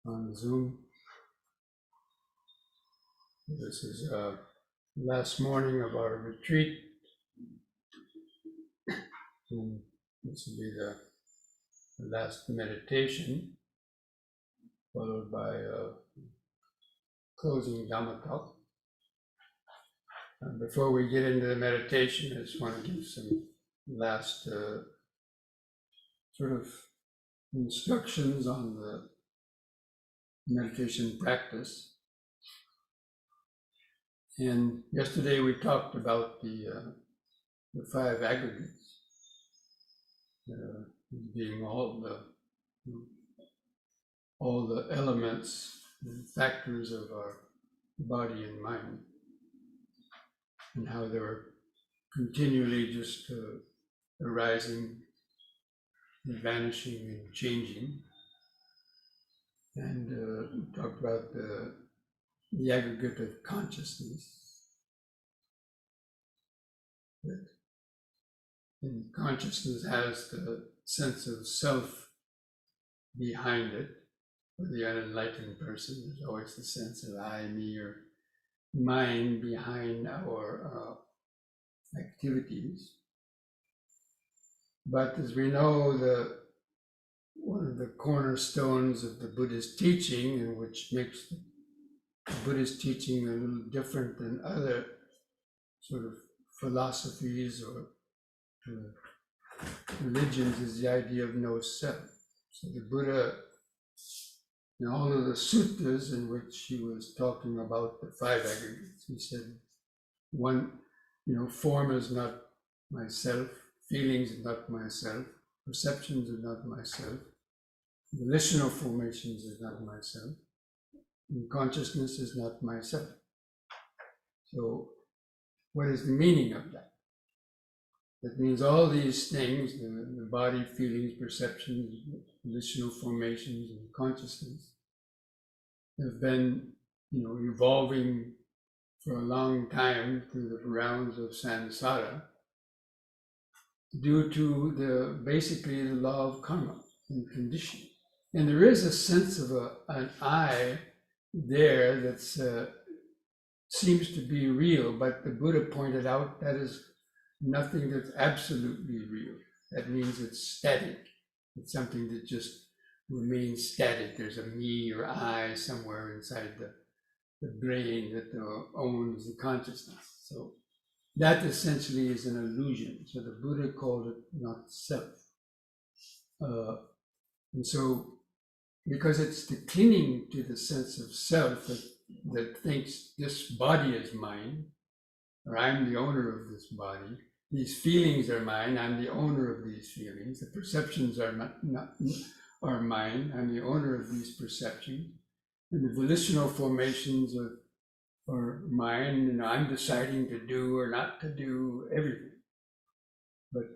on Zoom. This is last morning of our retreat. And this will be the last meditation, followed by a closing Dhamma talk. Before we get into the meditation, I just want to give some last sort of instructions on the meditation practice. And yesterday we talked about the five aggregates, being all the elements and factors of our body and mind, and how they were continually just arising and vanishing and changing. And we talked about the aggregate of consciousness. And consciousness has the sense of self behind it. For the unenlightened person, there's always the sense of I, me, or mine behind our activities. But as we know, one of the cornerstones of the Buddhist teaching, and which makes the Buddhist teaching a little different than other sort of philosophies or religions, is the idea of no self. So the Buddha, in all of the suttas in which he was talking about the five aggregates, he said, one, form is not myself, feelings is not myself, perceptions is not myself, volitional formations is not myself, and consciousness is not myself. So what is the meaning of that? That means all these things, the body, feelings, perceptions, volitional formations, and consciousness, have been, evolving for a long time through the rounds of samsara, due to basically the law of karma and conditioning. And there is a sense of an I there that seems to be real, but the Buddha pointed out that is nothing that's absolutely real. That means it's static. It's something that just remains static. There's a me or I somewhere inside the brain that owns the consciousness. So that essentially is an illusion. So the Buddha called it not self. And so, because it's the clinging to the sense of self that thinks this body is mine, or I'm the owner of this body, these feelings are mine, I'm the owner of these feelings, the perceptions are are mine, I'm the owner of these perceptions, and the volitional formations are mine, I'm deciding to do or not to do everything. But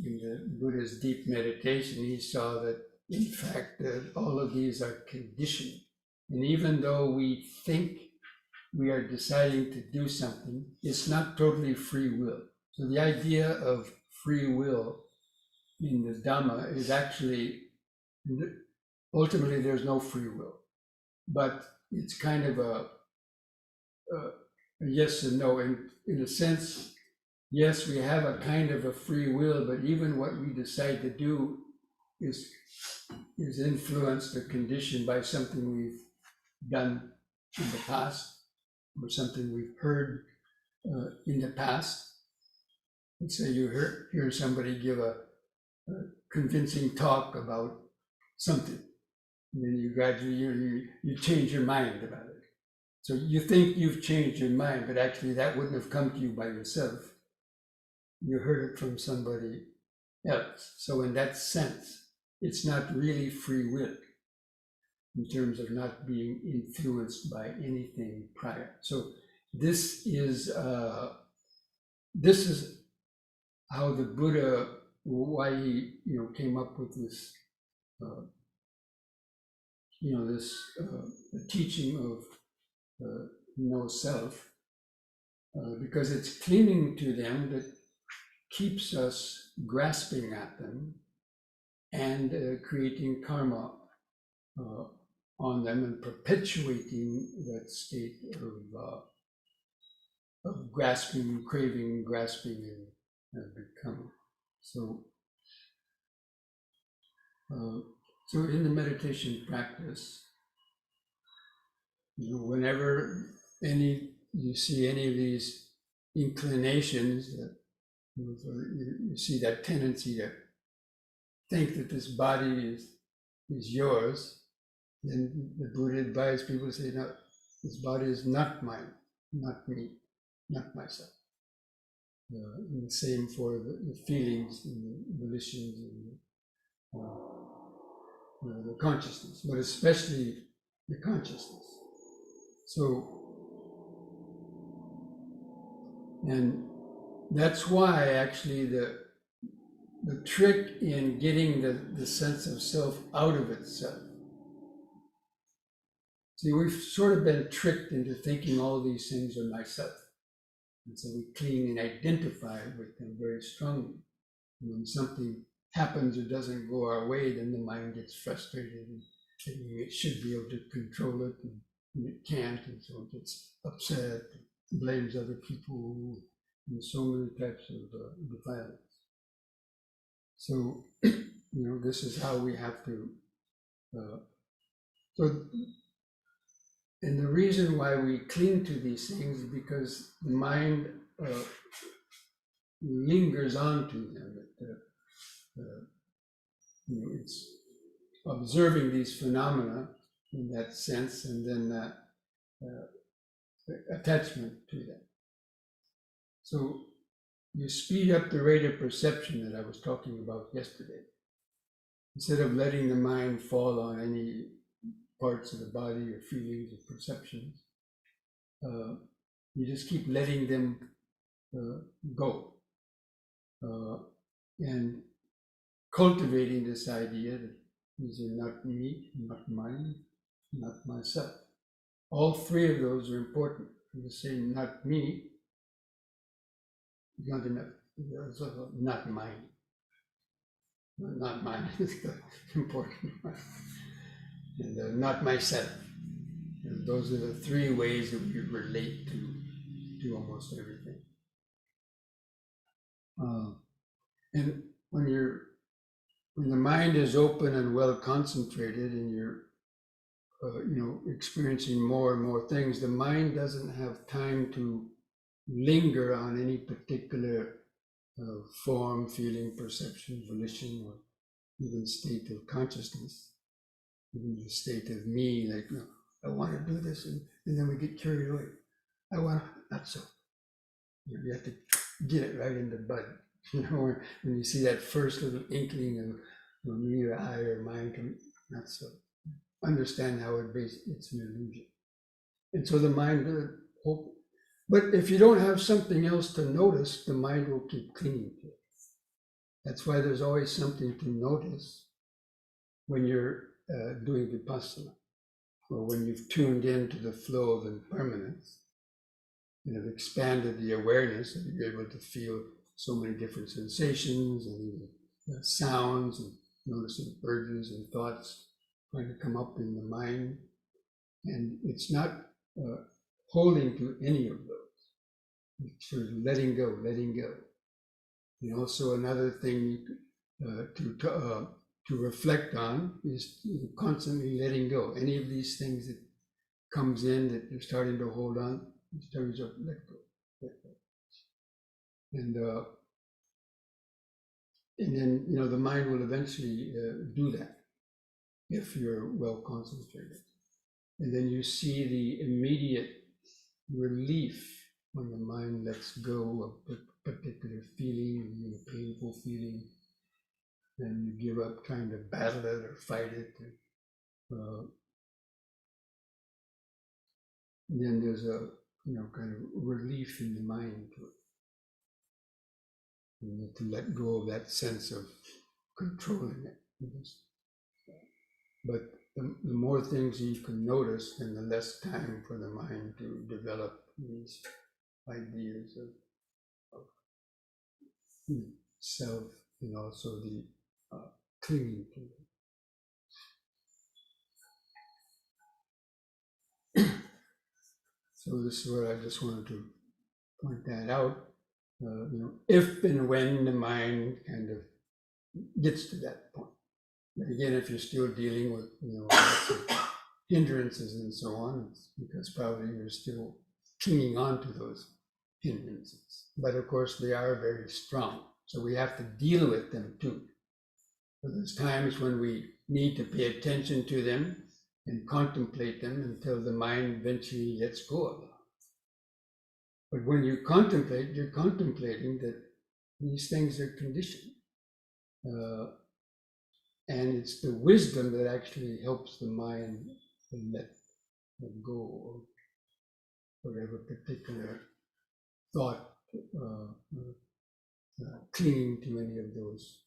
in the Buddha's deep meditation, he saw that in fact all of these are conditioned. And even though we think we are deciding to do something, it's not totally free will. So the idea of free will in the Dhamma is actually, ultimately there's no free will, but it's kind of a yes and no. And in a sense, yes, we have a kind of a free will, but even what we decide to do is influenced or conditioned by something we've done in the past, or something we've heard in the past. Let's say you hear somebody give a convincing talk about something, and then you gradually you change your mind about it. So you think you've changed your mind, but actually that wouldn't have come to you by yourself. You heard it from somebody else. So in that sense, it's not really free will in terms of not being influenced by anything prior. So this is how the Buddha, why he came up with this this teaching of no self, because it's clinging to them that keeps us grasping at them and creating karma on them and perpetuating that state of grasping, craving, grasping, and becoming. So in the meditation practice, whenever you see any of these inclinations, that you see that tendency to think that this body is yours, then the Buddha advised people to say, no, this body is not mine, not me, not myself. And the same for the feelings and the volitions and the consciousness, but especially the consciousness. So, and that's why actually the trick in getting the sense of self out of itself. See, we've sort of been tricked into thinking all these things are myself. And so we cling and identify with them very strongly. And when something happens or doesn't go our way, then the mind gets frustrated and it should be able to control it, and it can't, and so it gets upset, and blames other people, and so many types of violence. So, this is how we have to. And the reason why we cling to these things is because the mind lingers on to them. It's observing these phenomena in that sense, and then attachment to them. So you speed up the rate of perception that I was talking about yesterday. Instead of letting the mind fall on any parts of the body or feelings or perceptions, you just keep letting them go. And cultivating this idea that these are not me, not mine, not myself. All three of those are important. You say not me, not enough. Not mine. Not mine is the important one. And not myself. And those are the three ways that we relate to almost everything. And when the mind is open and well concentrated, and you're experiencing more and more things, the mind doesn't have time to linger on any particular form, feeling, perception, volition, or even state of consciousness, even the state of me, like, I want to do this, and then we get carried away. I want to, not so. You have to get it right in the bud. When you see that first little inkling of me or I or mine, not so. Understand how it's an illusion. And so the mind, but if you don't have something else to notice, the mind will keep clinging to it. That's why there's always something to notice when you're doing vipassana, or when you've tuned into the flow of impermanence and have expanded the awareness, and you're able to feel so many different sensations and even sounds, and noticing urges and thoughts trying to come up in the mind. And it's not holding to any of those. It's sort of letting go, letting go. And also another thing to reflect on is constantly letting go. Any of these things that comes in that you're starting to hold on, you start to let go, let go. And then the mind will eventually do that if you're well concentrated. And then you see the immediate relief when the mind lets go of a particular feeling, a painful feeling, and you give up trying to battle it or fight it. Then there's a kind of relief in the mind to let go of that sense of controlling it. But the more things you can notice, then the less time for the mind to develop these ideas of self, and also the clinging to it. So this is what I just wanted to point that out. If and when the mind kind of gets to that point. But again, if you're still dealing with lots of hindrances and so on, it's because probably you're still clinging on to those hindrances. But of course, they are very strong, so we have to deal with them too. So there's times when we need to pay attention to them and contemplate them until the mind eventually lets go of them. But when you contemplate, you're contemplating that these things are conditioned. And it's the wisdom that actually helps the mind to let go of whatever particular thought clinging to any of those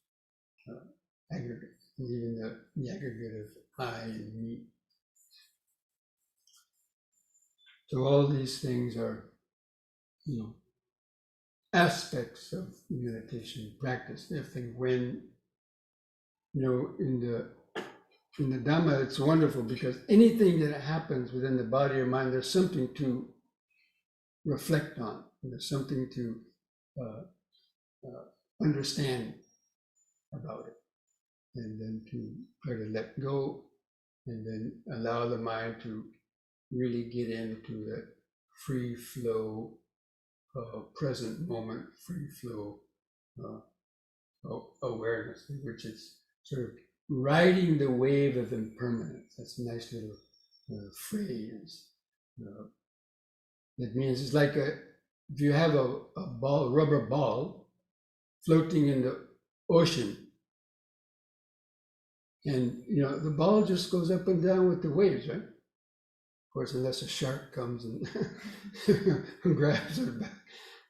aggregates, even the aggregate of I and me. So all these things are, aspects of meditation practice. If and when, in the Dhamma, it's wonderful because anything that happens within the body or mind, there's something to reflect on. There's something to understand about it, and then to try to let go, and then allow the mind to really get into that free flow, present moment, free flow awareness, which is sort of riding the wave of impermanence. That's a nice little phrase. It means it's like if you have a rubber ball floating in the ocean, and the ball just goes up and down with the waves, right? Of course, unless a shark comes and grabs it back.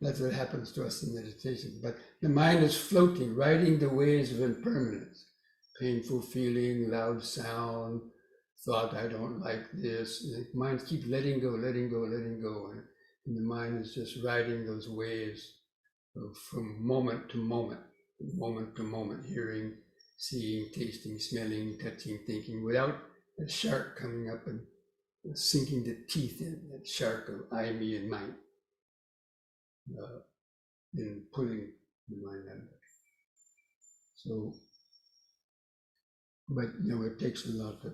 That's what happens to us in meditation. But the mind is floating, riding the waves of impermanence. Painful feeling, loud sound, thought, I don't like this. And the mind keeps letting go, letting go, letting go. And the mind is just riding those waves from moment to moment, hearing, seeing, tasting, smelling, touching, thinking, without a shark coming up and sinking the teeth in, that shark of I, me, and mine, in pulling the mind under. So, but it takes a lot of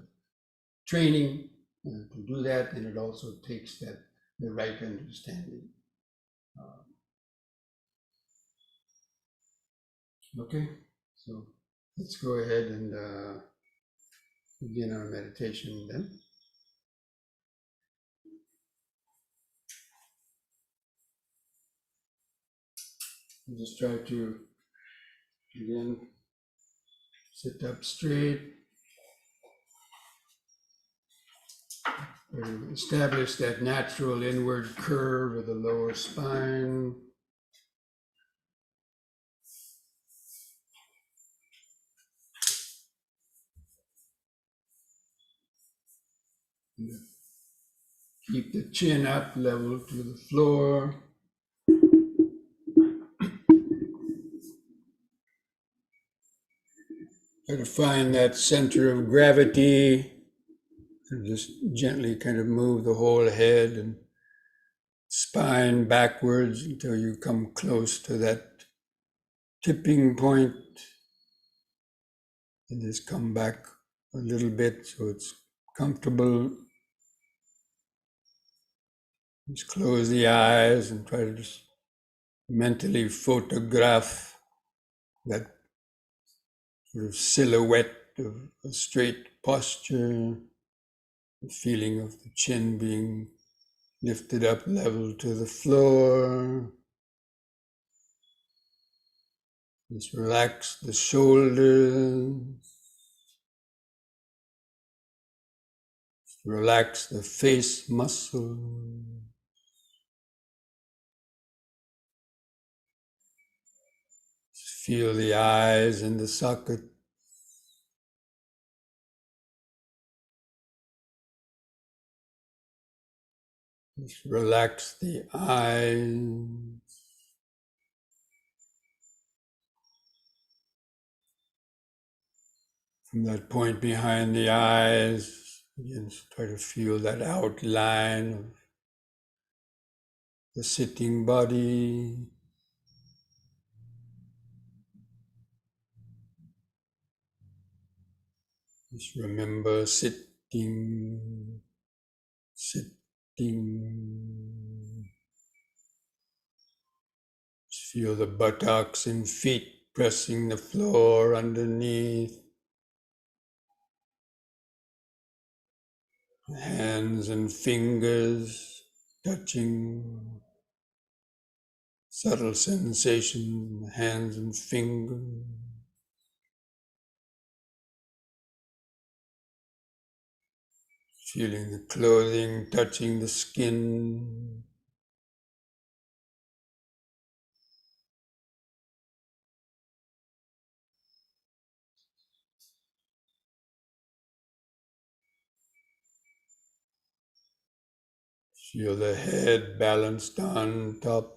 training to do that, and it also takes the right understanding. Okay, so let's go ahead and begin our meditation then. And just try to, again, sit up straight, establish that natural inward curve of the lower spine. Keep the chin up, level to the floor. Try to find that center of gravity, and just gently kind of move the whole head and spine backwards until you come close to that tipping point, and just come back a little bit so it's comfortable. Just close the eyes and try to just mentally photograph that sort of silhouette of a straight posture, the feeling of the chin being lifted up level to the floor. Just relax the shoulders. Relax the face muscle. Just feel the eyes in the socket. Just relax the eyes. From that point behind the eyes, again, try to feel that outline of the sitting body. Just remember sitting, sitting. Just feel the buttocks and feet pressing the floor underneath. Hands and fingers touching. Subtle sensation, hands and fingers. Feeling the clothing touching the skin. Feel the head balanced on top.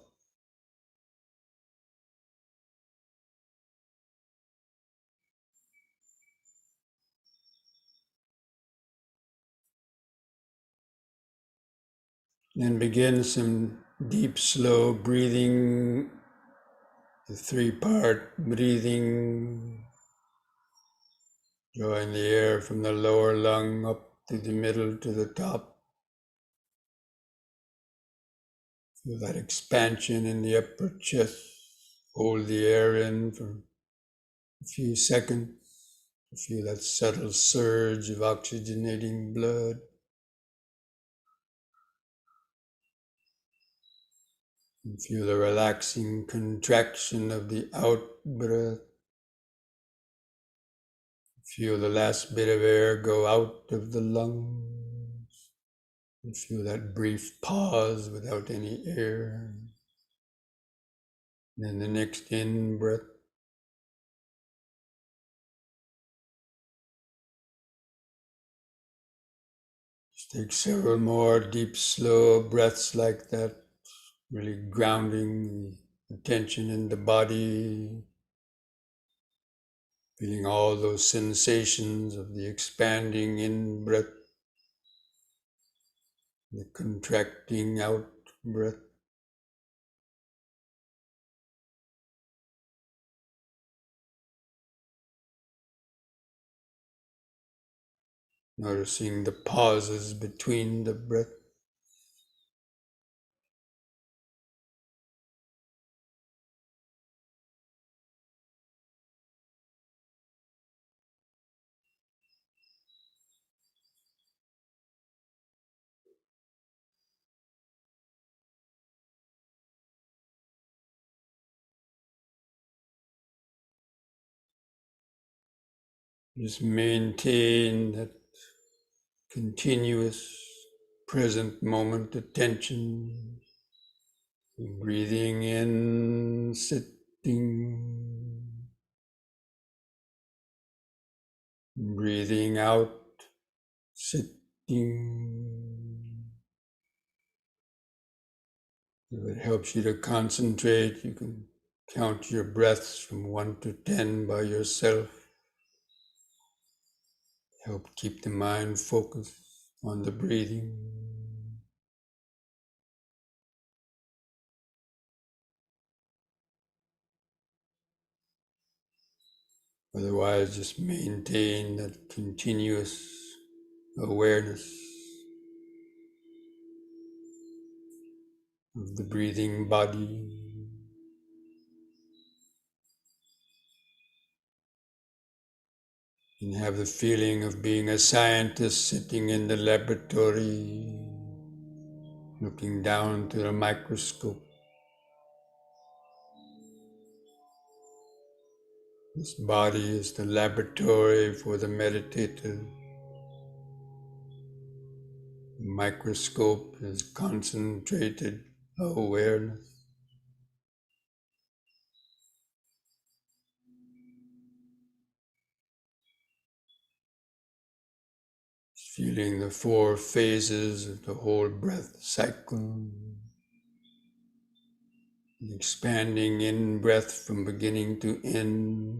Then begin some deep, slow breathing, the three-part breathing, drawing the air from the lower lung up to the middle to the top. Feel that expansion in the upper chest. Hold the air in for a few seconds. Feel that subtle surge of oxygenating blood. And feel the relaxing contraction of the out breath. Feel the last bit of air go out of the lungs. And feel that brief pause without any air. Then the next in-breath. Just take several more deep, slow breaths like that, really grounding the attention in the body. Feeling all those sensations of the expanding in-breath, the contracting out-breath. Noticing the pauses between the breath. Just maintain that continuous present moment attention. Breathing in, sitting. Breathing out, sitting. If it helps you to concentrate, you can count your breaths from 1 to 10 by yourself. Help keep the mind focused on the breathing. Otherwise, just maintain that continuous awareness of the breathing body. And have the feeling of being a scientist sitting in the laboratory, looking down through a microscope. This body is the laboratory for the meditative. The microscope is concentrated awareness. Feeling the 4 phases of the whole breath cycle. Expanding in-breath from beginning to end.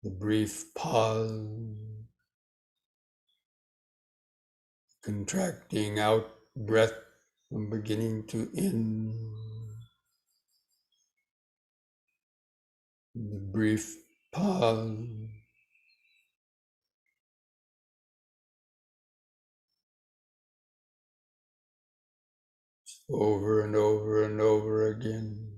The brief pause. Contracting out breath. from beginning to end. The brief pause. Over and over and over again.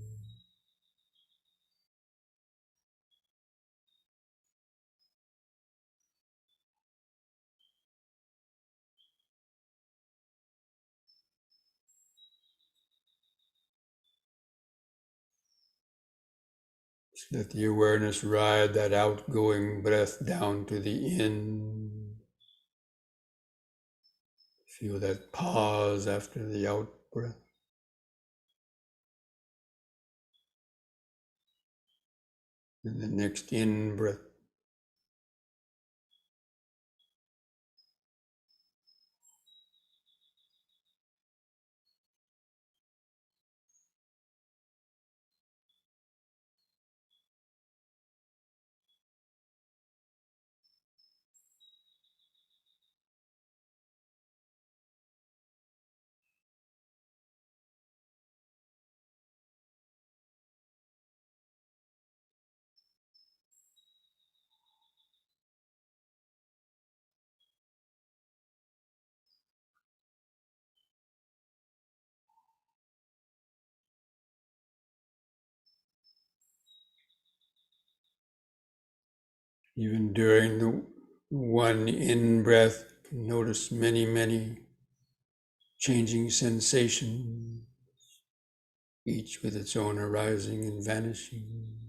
Let the awareness ride that outgoing breath down to the in. Feel that pause after the out breath. And the next in breath. Even during the one in breath, notice many changing sensations, each with its own arising and vanishing.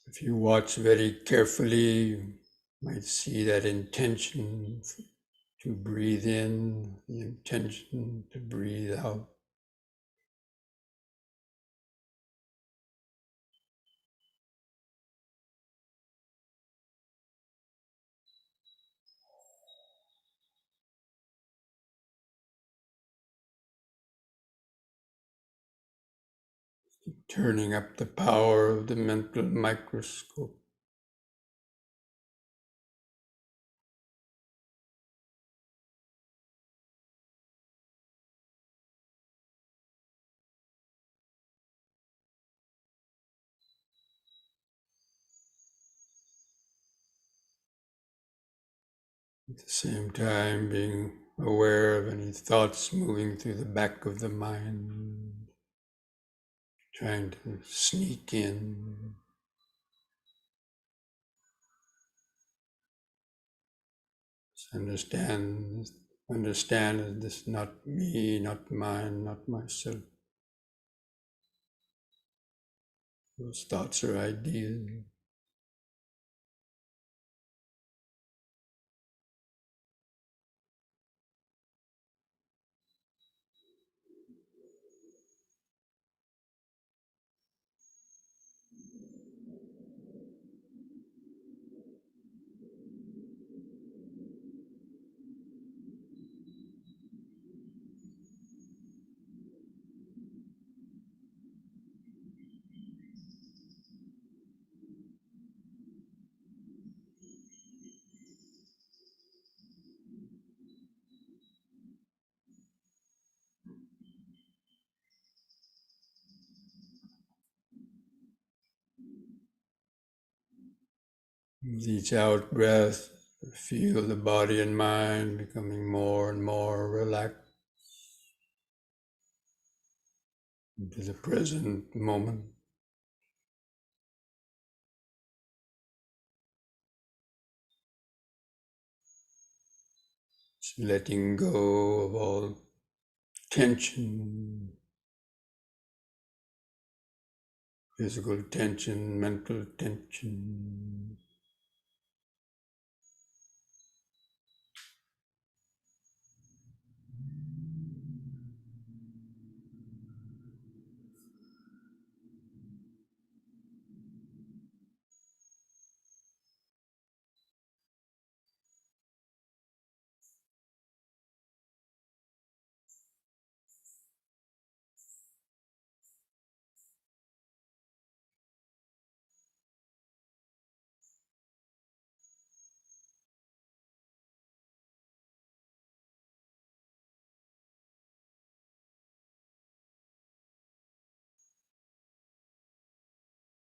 If you watch very carefully, you might see that intention to breathe in, the intention to breathe out. Turning up the power of the mental microscope. At the same time, being aware of any thoughts moving through the back of the mind, trying to sneak in. Understand that this is not me, not mine, not myself. Those thoughts are ideas. With each out breath, feel the body and mind becoming more and more relaxed into the present moment. Just letting go of all tension, physical tension, mental tension.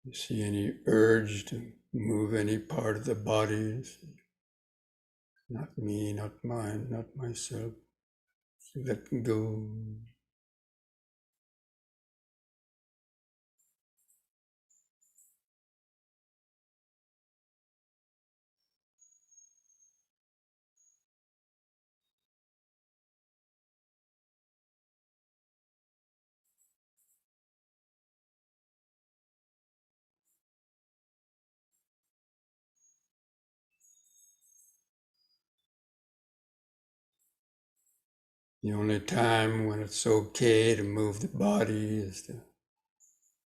You see any urge to move any part of the body? Not me, not mine, not myself. Let go. The only time when it's okay to move the body is to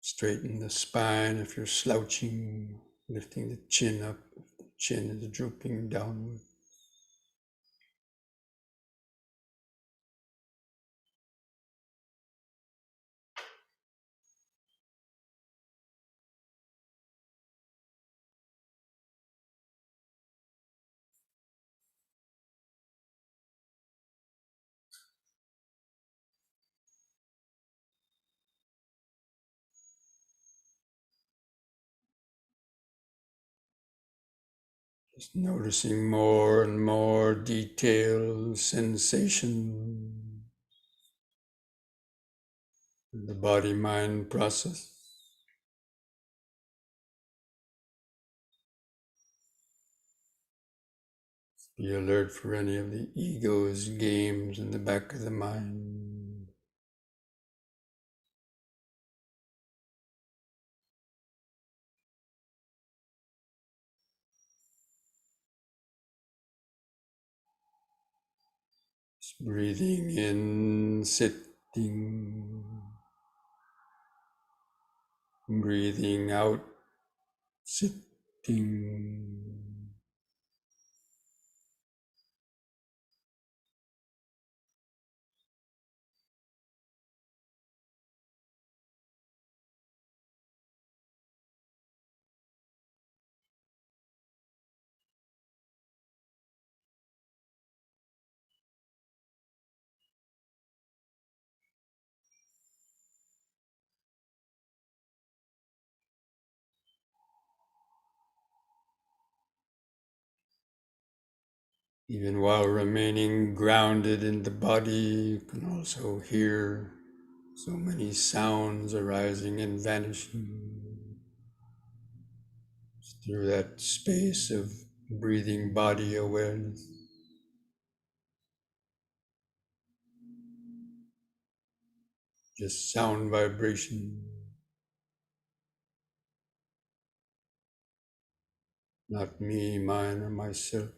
straighten the spine if you're slouching, lifting the chin up if the chin is drooping downward. Just noticing more and more detailed sensation in the body-mind process. Be alert for any of the ego's games in the back of the mind. Just breathing in, sitting. Breathing out, sitting. Even while remaining grounded in the body, you can also hear so many sounds arising and vanishing through that space of breathing body awareness. Just sound vibration, not me, mine, or myself.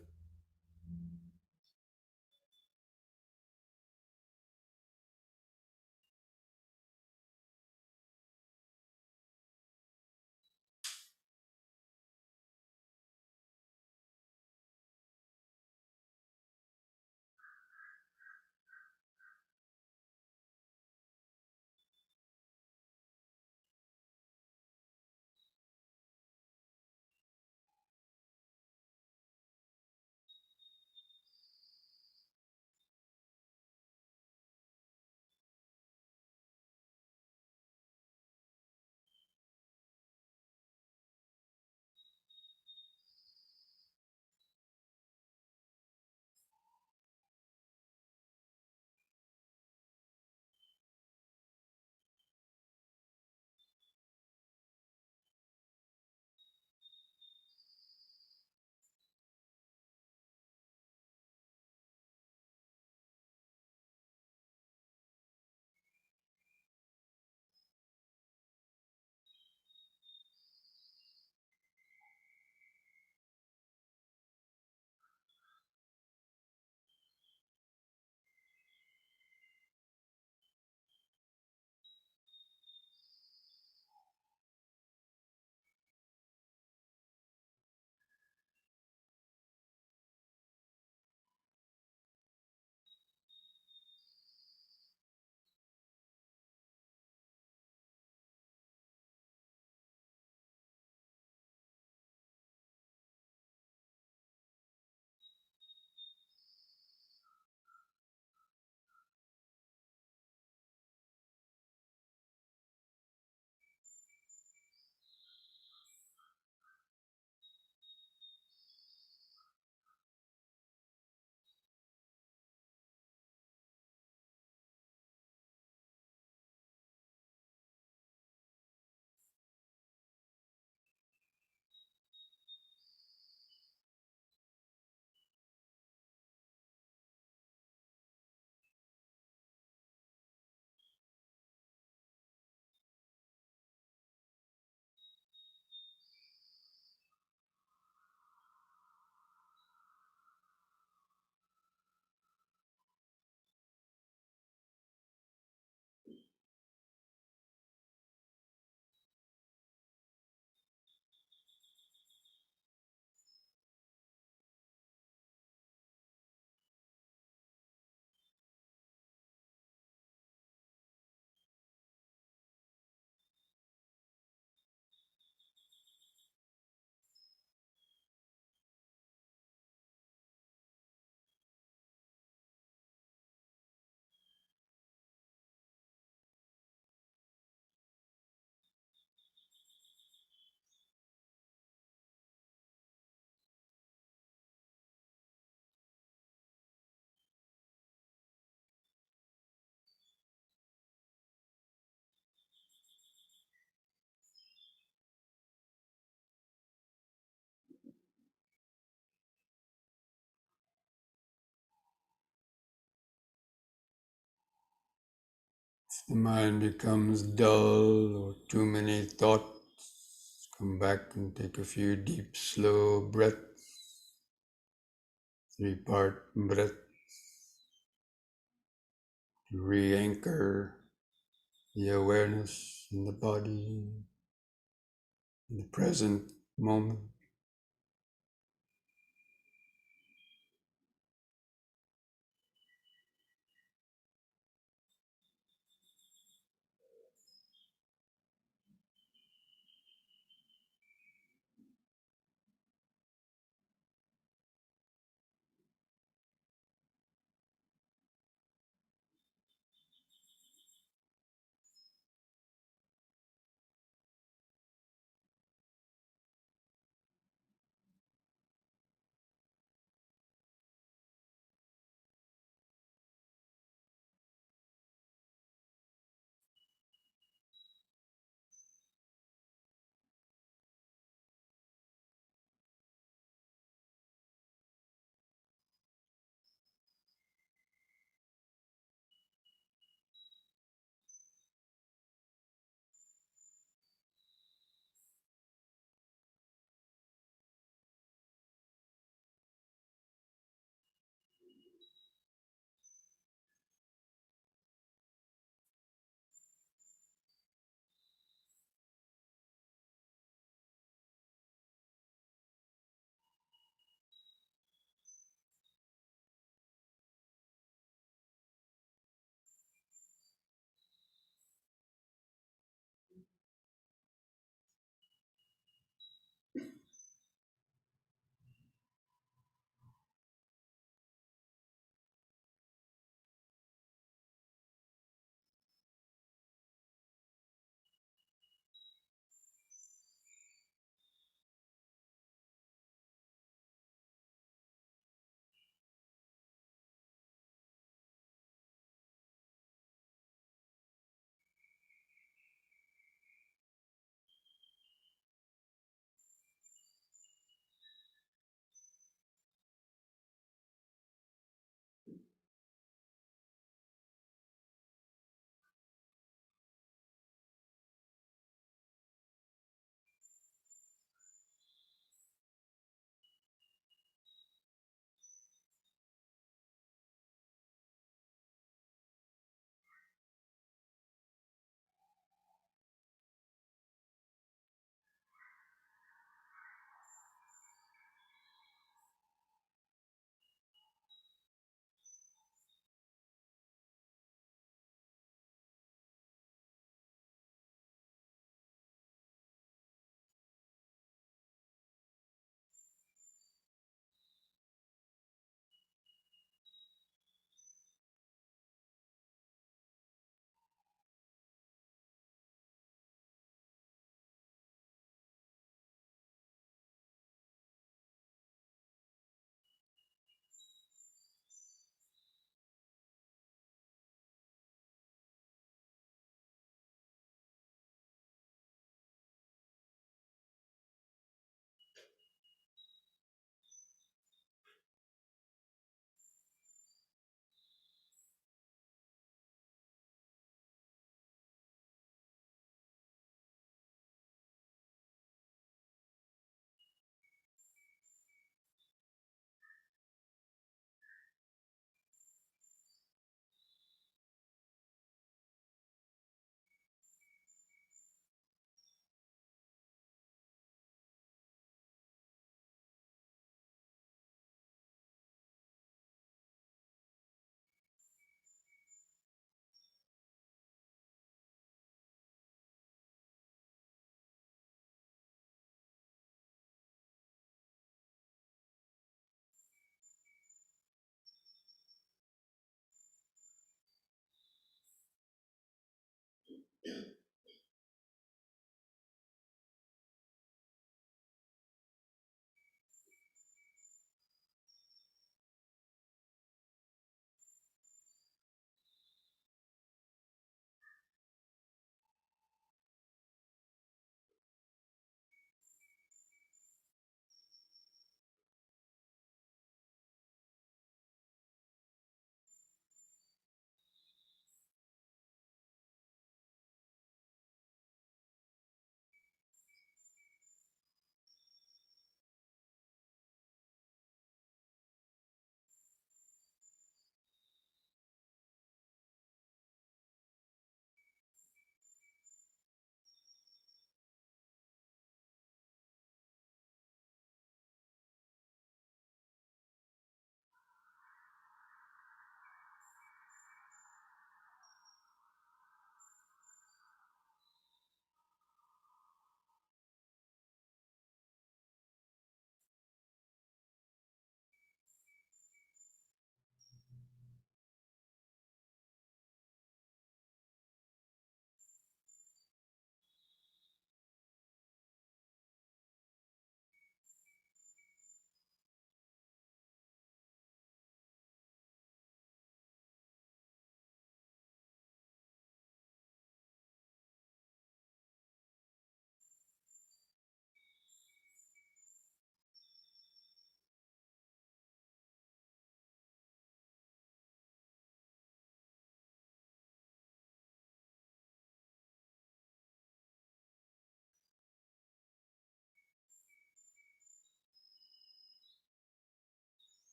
The mind becomes dull or too many thoughts, come back and take a few deep, slow breaths, 3-part breath, to re-anchor the awareness in the body, in the present moment.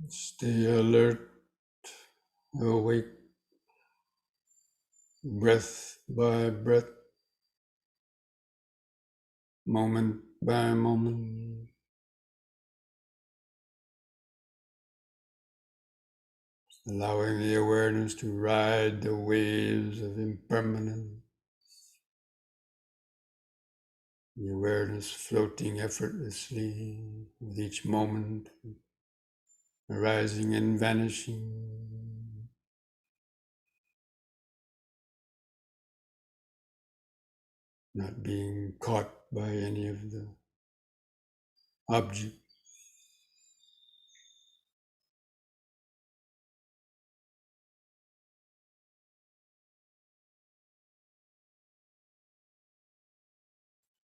Stay alert, awake, breath by breath, moment by moment, allowing the awareness to ride the waves of impermanence, the awareness floating effortlessly with each moment, arising and vanishing, not being caught by any of the objects.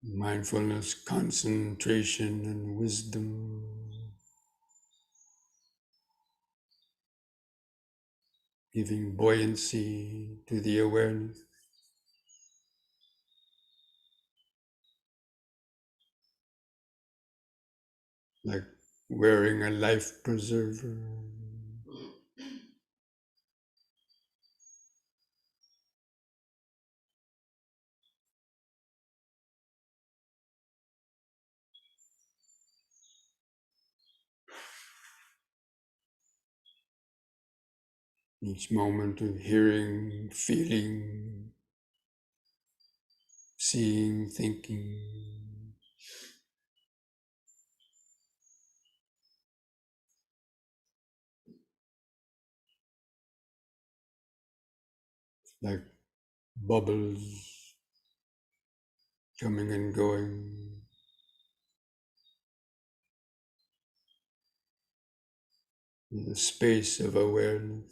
Mindfulness, concentration, and wisdom, giving buoyancy to the awareness, like wearing a life preserver. Each moment of hearing, feeling, seeing, thinking, like bubbles coming and going, in the space of awareness.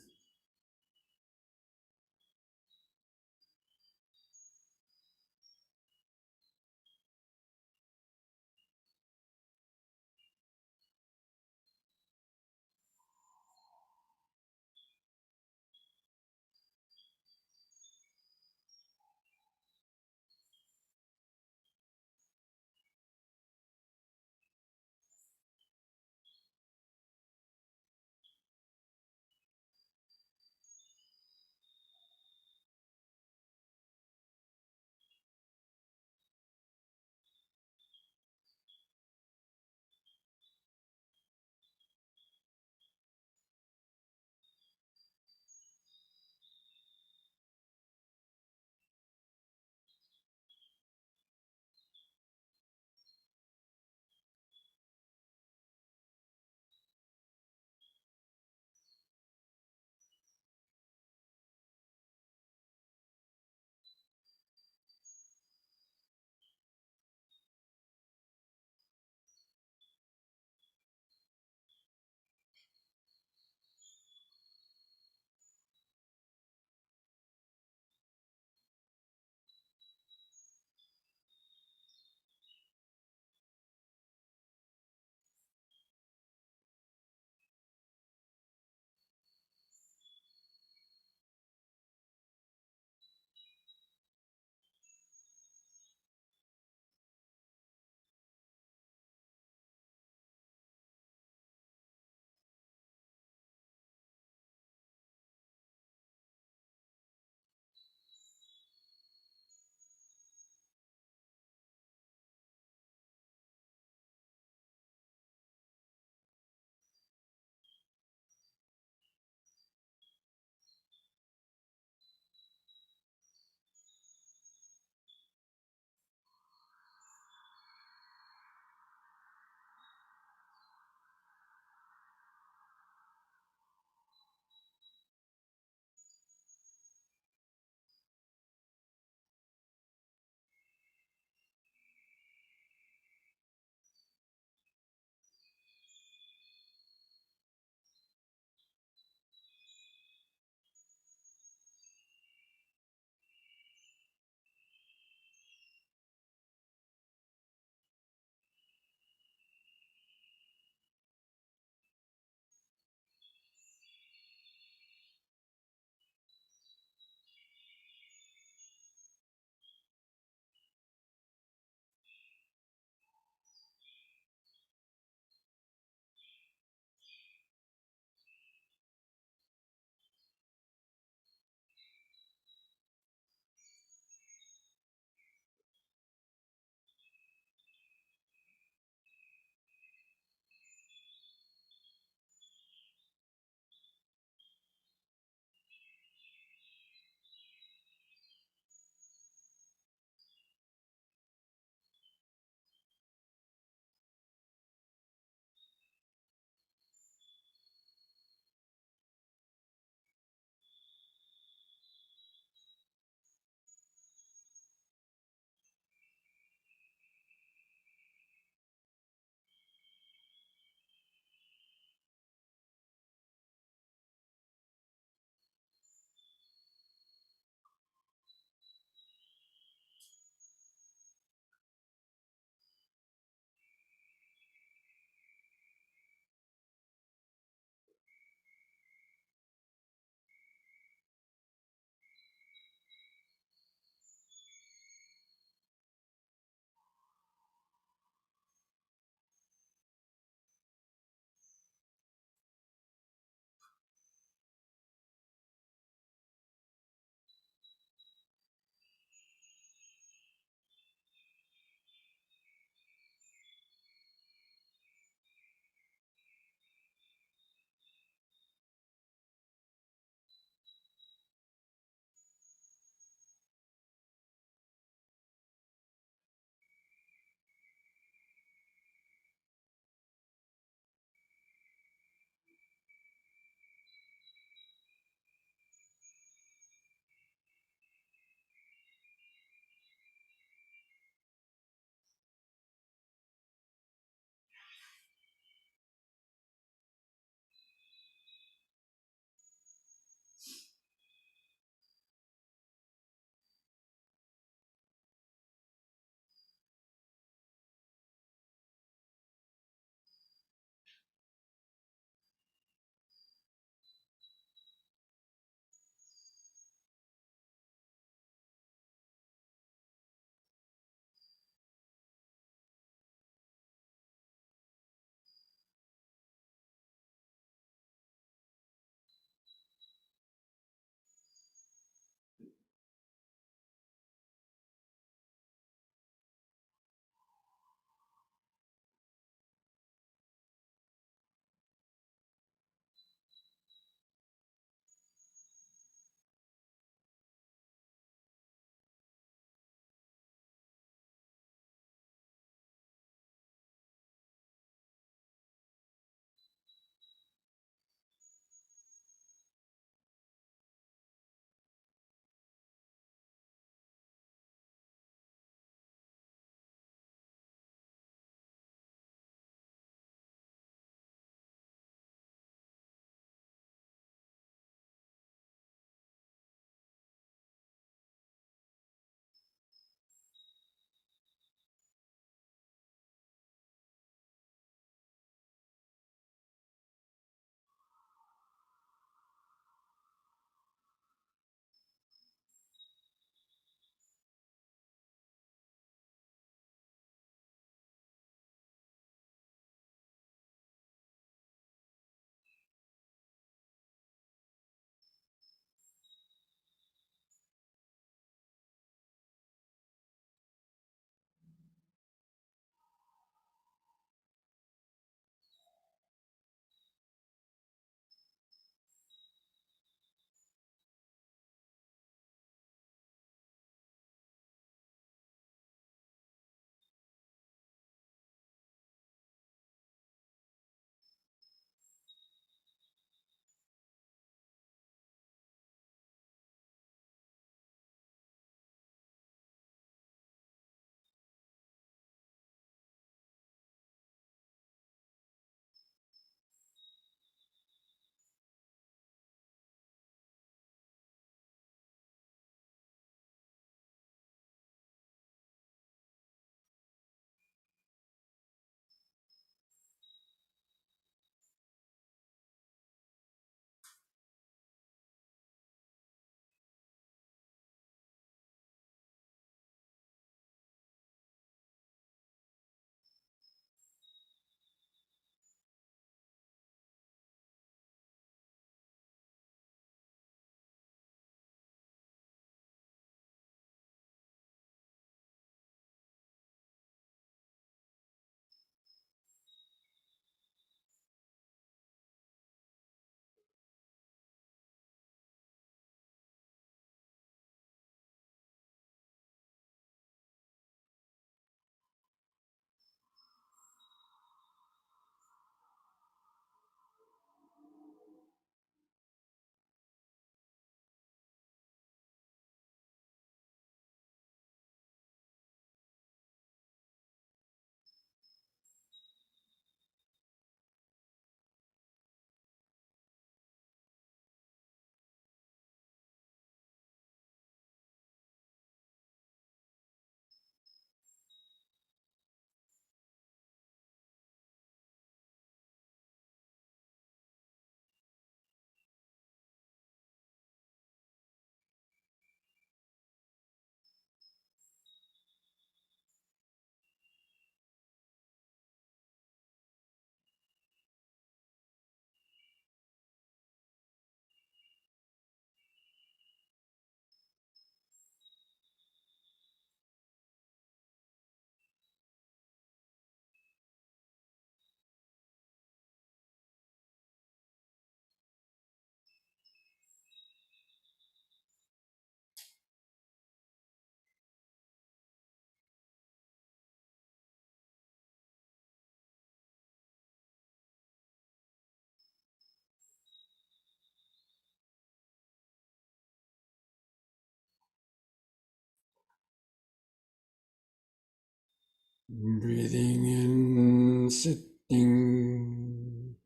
Breathing in, sitting.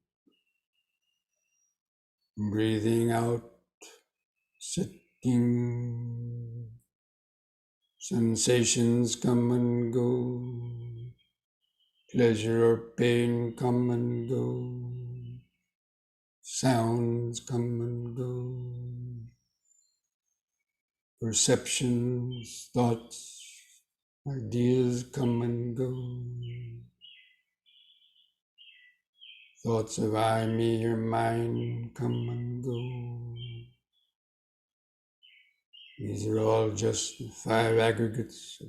Breathing out, sitting. Sensations come and go. Pleasure or pain come and go. Sounds come and go. Perceptions, thoughts, ideas come and go. Thoughts of I, me, or mine come and go. These are all just 5 aggregates of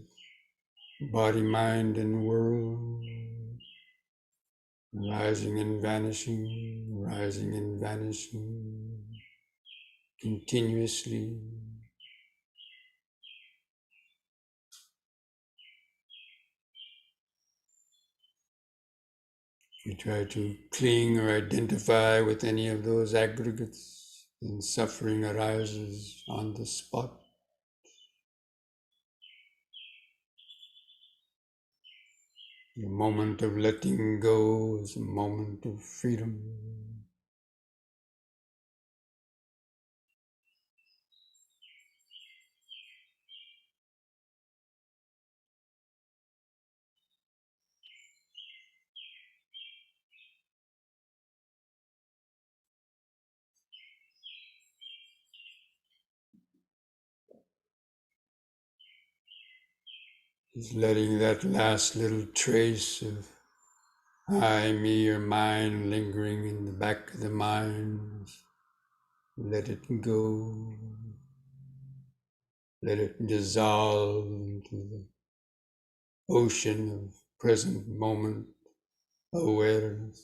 body, mind, and world, rising and vanishing continuously. If you try to cling or identify with any of those aggregates, then suffering arises on the spot. The moment of letting go is a moment of freedom. Is letting that last little trace of I, me, or mine lingering in the back of the mind. Let it go. Let it dissolve into the ocean of present moment awareness.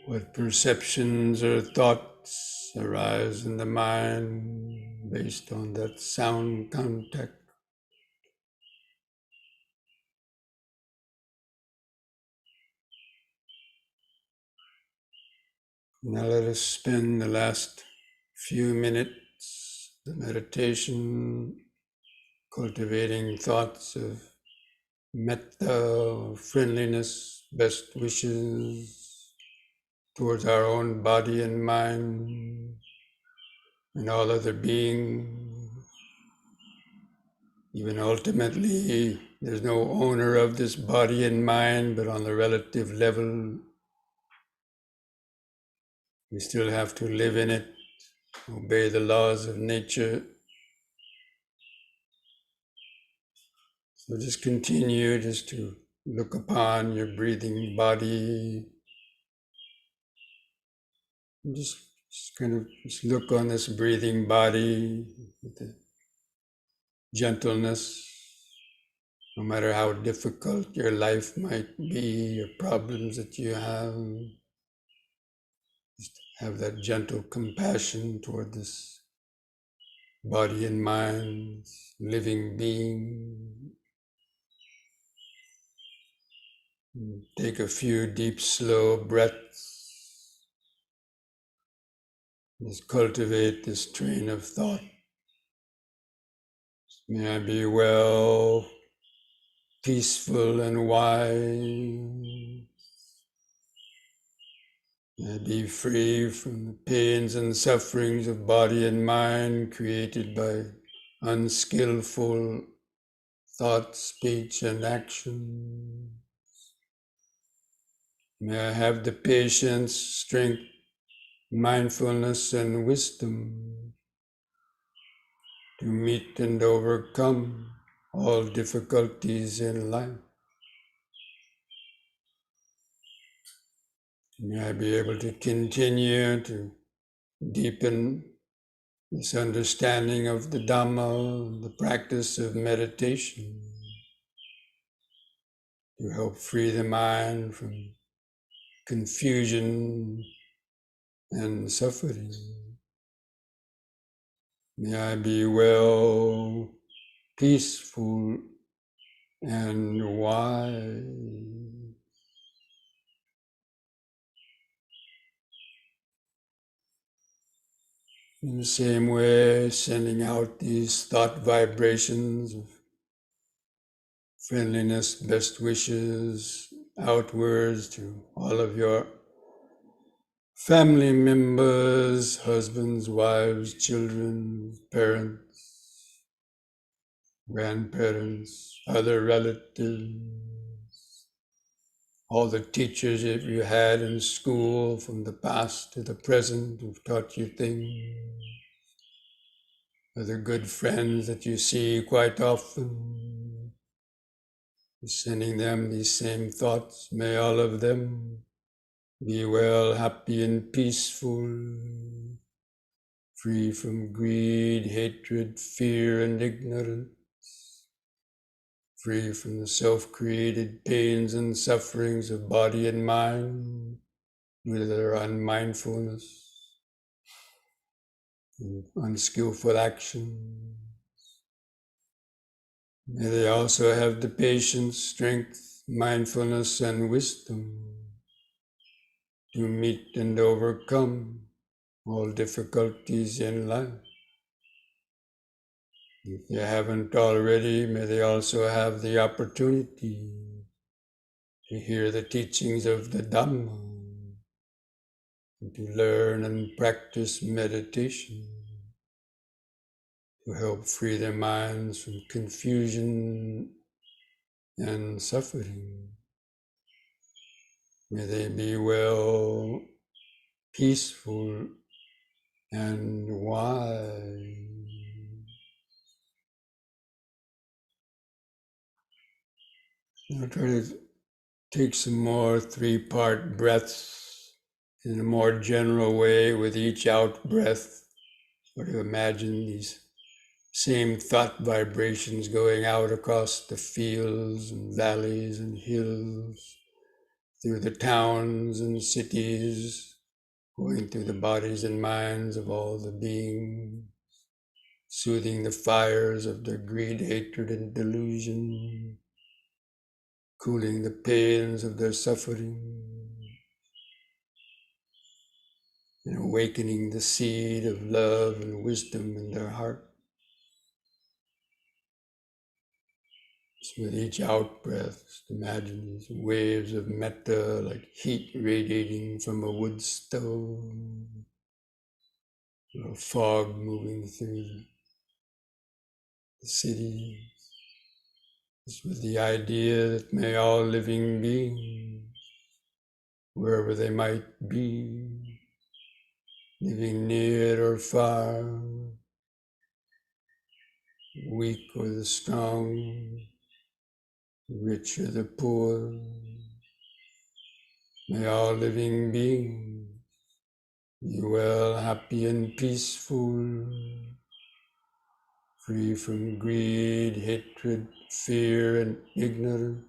What perceptions or thoughts arise in the mind based on that sound contact? Now let us spend the last few minutes, the meditation, cultivating thoughts of metta, friendliness, best wishes towards our own body and mind and all other beings. Even ultimately, there's no owner of this body and mind, but on the relative level, we still have to live in it, obey the laws of nature. So just continue just to look upon your breathing body. Just kind of just look on this breathing body with the gentleness, no matter how difficult your life might be or problems that you have. Just have that gentle compassion toward this body and mind, living being. And take a few deep, slow breaths. Just cultivate this train of thought. May I be well, peaceful and wise. May I be free from the pains and sufferings of body and mind created by unskillful thought, speech, and action. May I have the patience, strength, mindfulness, and wisdom to meet and overcome all difficulties in life. May I be able to continue to deepen this understanding of the Dhamma, the practice of meditation, to help free the mind from confusion and suffering. May I be well, peaceful, and wise. In the same way, sending out these thought vibrations of friendliness, best wishes outwards to all of your family members, husbands, wives, children, parents, grandparents, other relatives, all the teachers that you had in school from the past to the present who've taught you things, other good friends that you see quite often, sending them these same thoughts. May all of them be well, happy, and peaceful, free from greed, hatred, fear, and ignorance, free from the self-created pains and sufferings of body and mind, with their unmindfulness and unskillful action. May they also have the patience, strength, mindfulness, and wisdom to meet and overcome all difficulties in life. If they haven't already, may they also have the opportunity to hear the teachings of the Dhamma and to learn and practice meditation to help free their minds from confusion and suffering. May they be well, peaceful, and wise. Now try to take some more three-part breaths in a more general way with each out-breath. Sort of imagine these same thought vibrations going out across the fields and valleys and hills, through the towns and cities, going through the bodies and minds of all the beings, soothing the fires of their greed, hatred, and delusion, cooling the pains of their suffering, and awakening the seed of love and wisdom in their heart. So with each out-breath, just imagine these waves of metta like heat radiating from a wood stove, or fog moving through the city. Just with the idea that may all living beings, wherever they might be, living near or far, weak or the strong, rich or the poor, may all living beings be well, happy, and peaceful, free from greed, hatred, fear, and ignorance,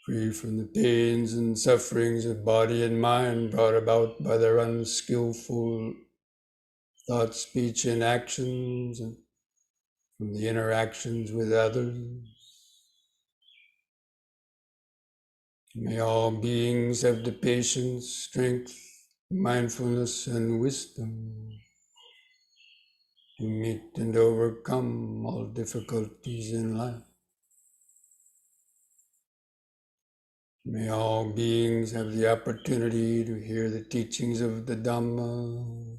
free from the pains and sufferings of body and mind brought about by their unskillful thought, speech, and actions, and from the interactions with others. May all beings have the patience, strength, mindfulness, and wisdom to meet and overcome all difficulties in life. May all beings have the opportunity to hear the teachings of the Dhamma,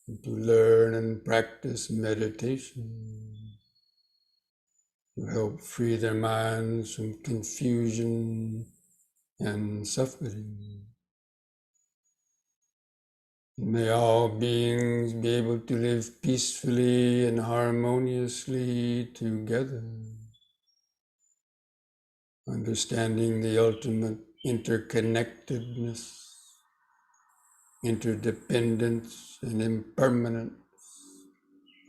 and to learn and practice meditation, to help free their minds from confusion and suffering. May all beings be able to live peacefully and harmoniously together, understanding the ultimate interconnectedness, interdependence, and impermanence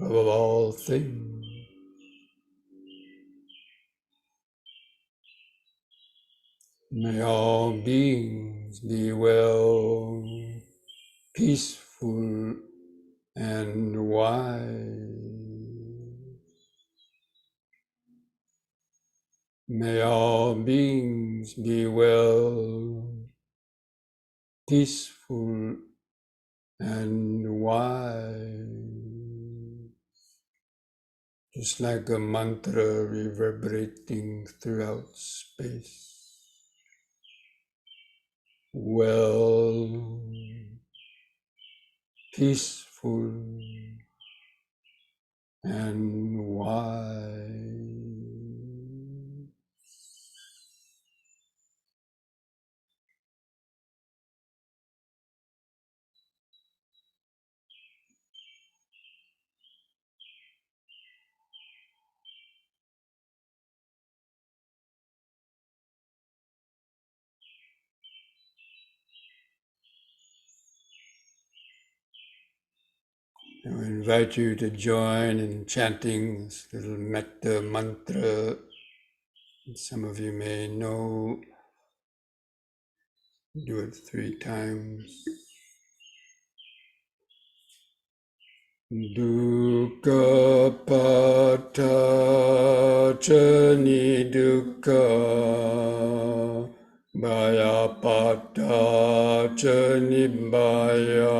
of all things. May all beings be well, peaceful, and wise. May all beings be well, peaceful, and wise. Just like a mantra reverberating throughout space. Well, peaceful, and wise. I invite you to join in chanting this little metta mantra. Some of you may know. Do it 3 times. Dukkha pata chani dukkha bhaya pata chani bhaya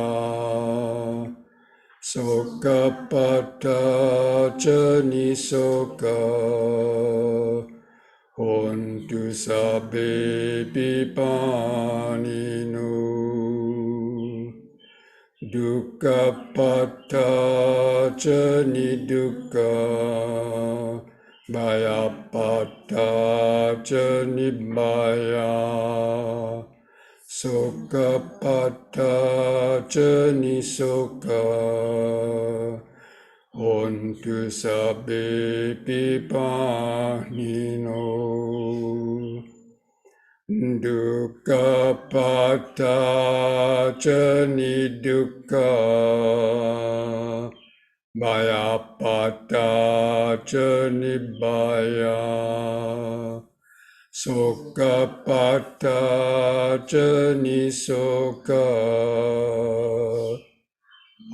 soka pata chani soka hontu sabbe pipanino dukkha pata chani dukkha bhaya pata chani bhaya soka pata chani soka hontu sabbe pipanino dukkha pata chani dukkha bhaya pata chani bhaya Soka pata jani soka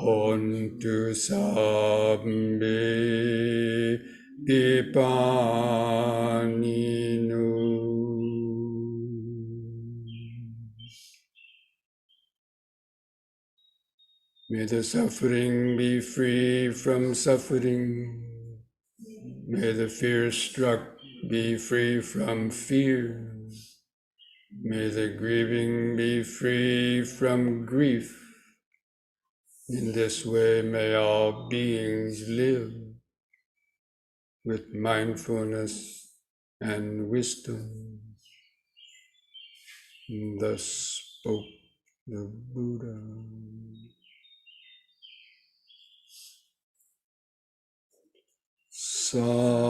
hontu sabbe pipaninu. May the suffering be free from suffering. May the fear struck be free from fear. May the grieving be free from grief. In this way may all beings live with mindfulness and wisdom. Thus spoke the Buddha. Sadhu.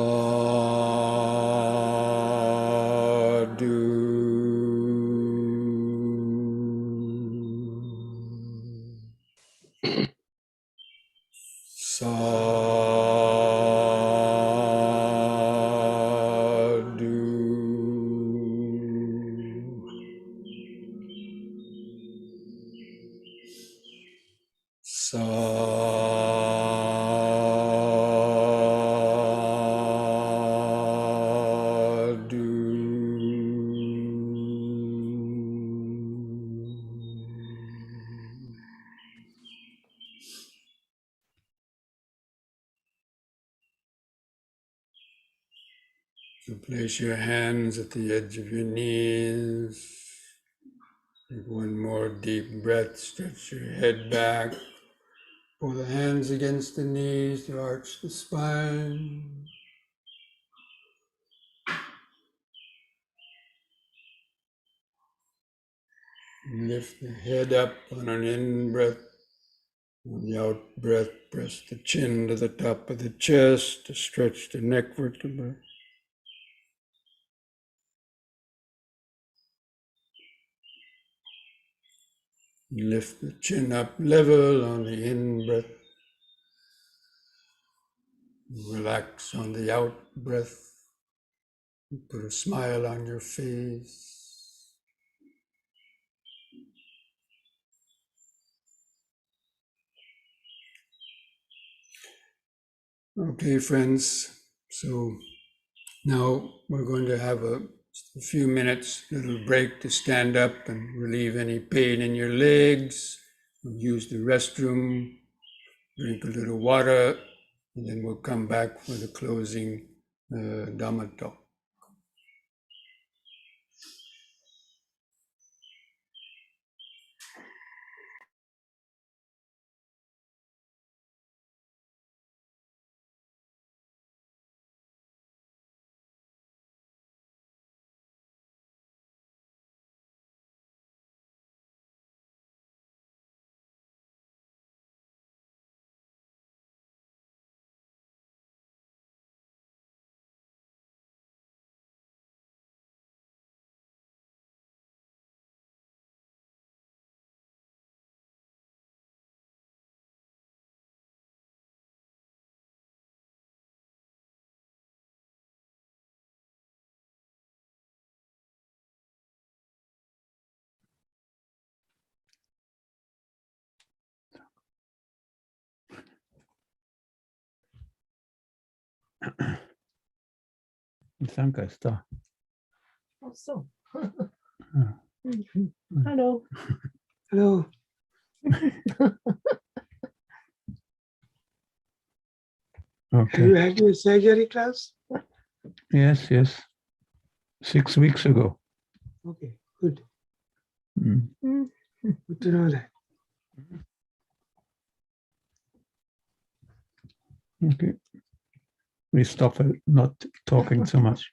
So place your hands at the edge of your knees. Take one more deep breath. Stretch your head back. Pull the hands against the knees to arch the spine. Lift the head up on an in-breath. On the out-breath, press the chin to the top of the chest to stretch the neck vertebra. Lift the chin up level on the in-breath. Relax on the out-breath. Put a smile on your face. Okay, friends. So now we're going to have a few minutes, little break to stand up and relieve any pain in your legs. Use the restroom, drink a little water, and then we'll come back for the closing Dhamma talk. Sankasta. Oh, so. Mm. Hello. Hello. Have Okay. you had your surgery, class? Yes. 6 weeks ago. Okay, good. Mm. Good to know that. Okay. We stop not talking so much.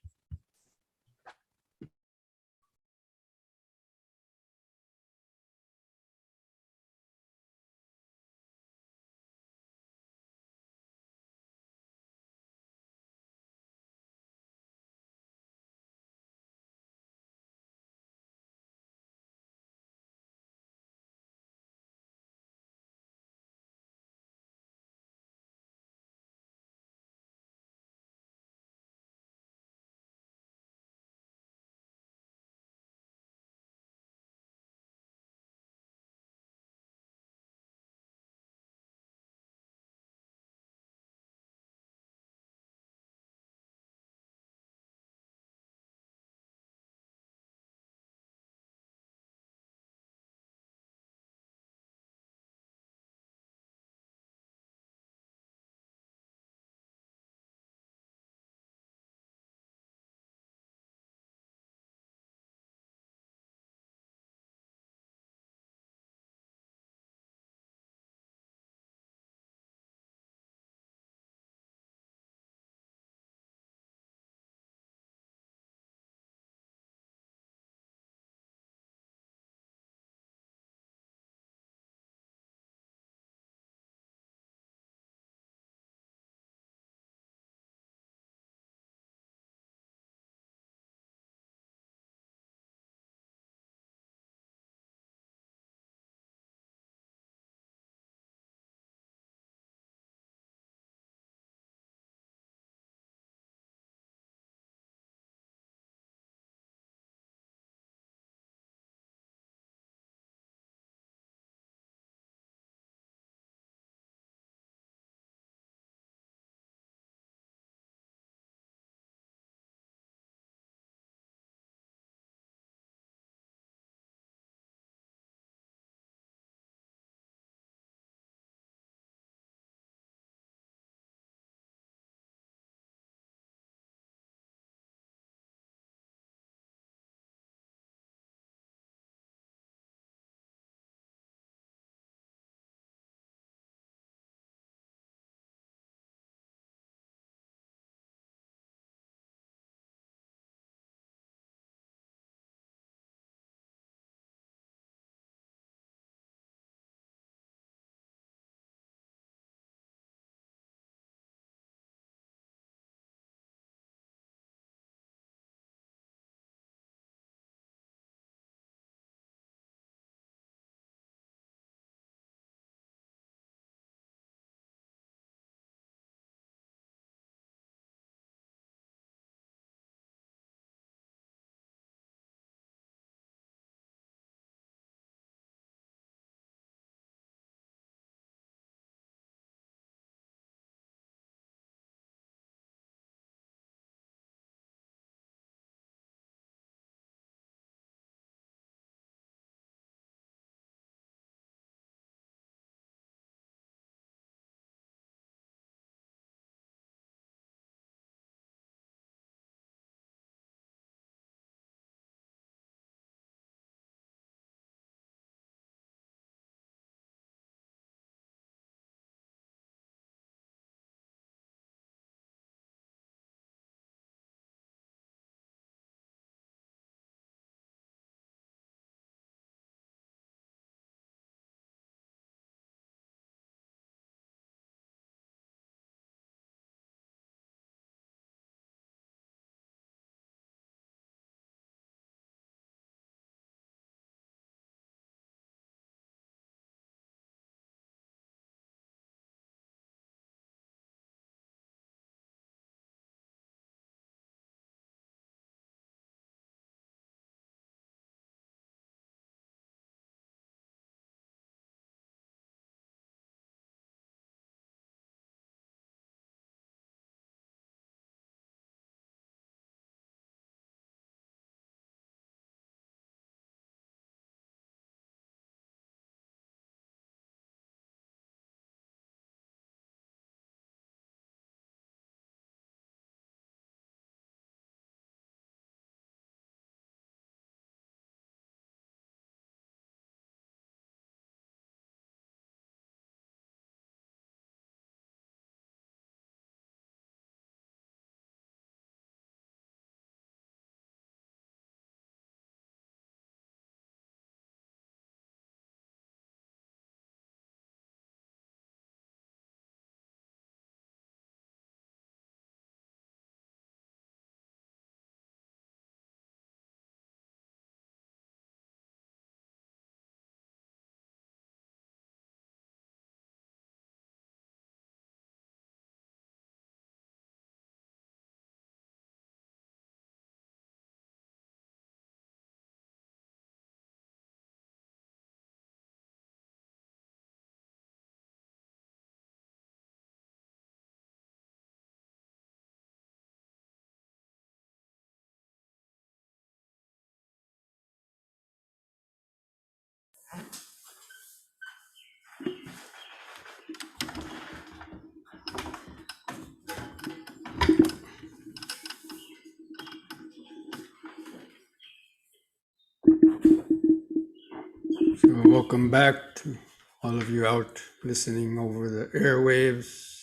Welcome back to all of you out listening over the airwaves.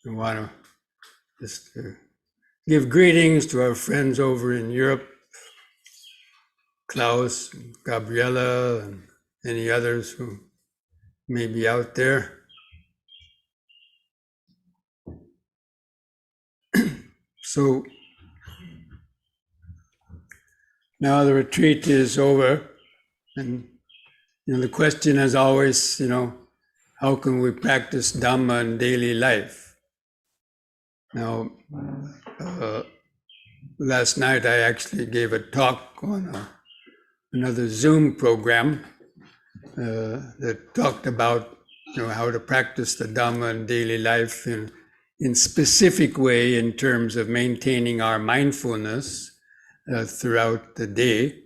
I want to just give greetings to our friends over in Europe, Klaus, and Gabriella, and any others who may be out there. So now the retreat is over, and the question is always, how can we practice Dhamma in daily life? Now, last night I actually gave a talk on another Zoom program that talked about how to practice the Dhamma in daily life in specific way in terms of maintaining our mindfulness throughout the day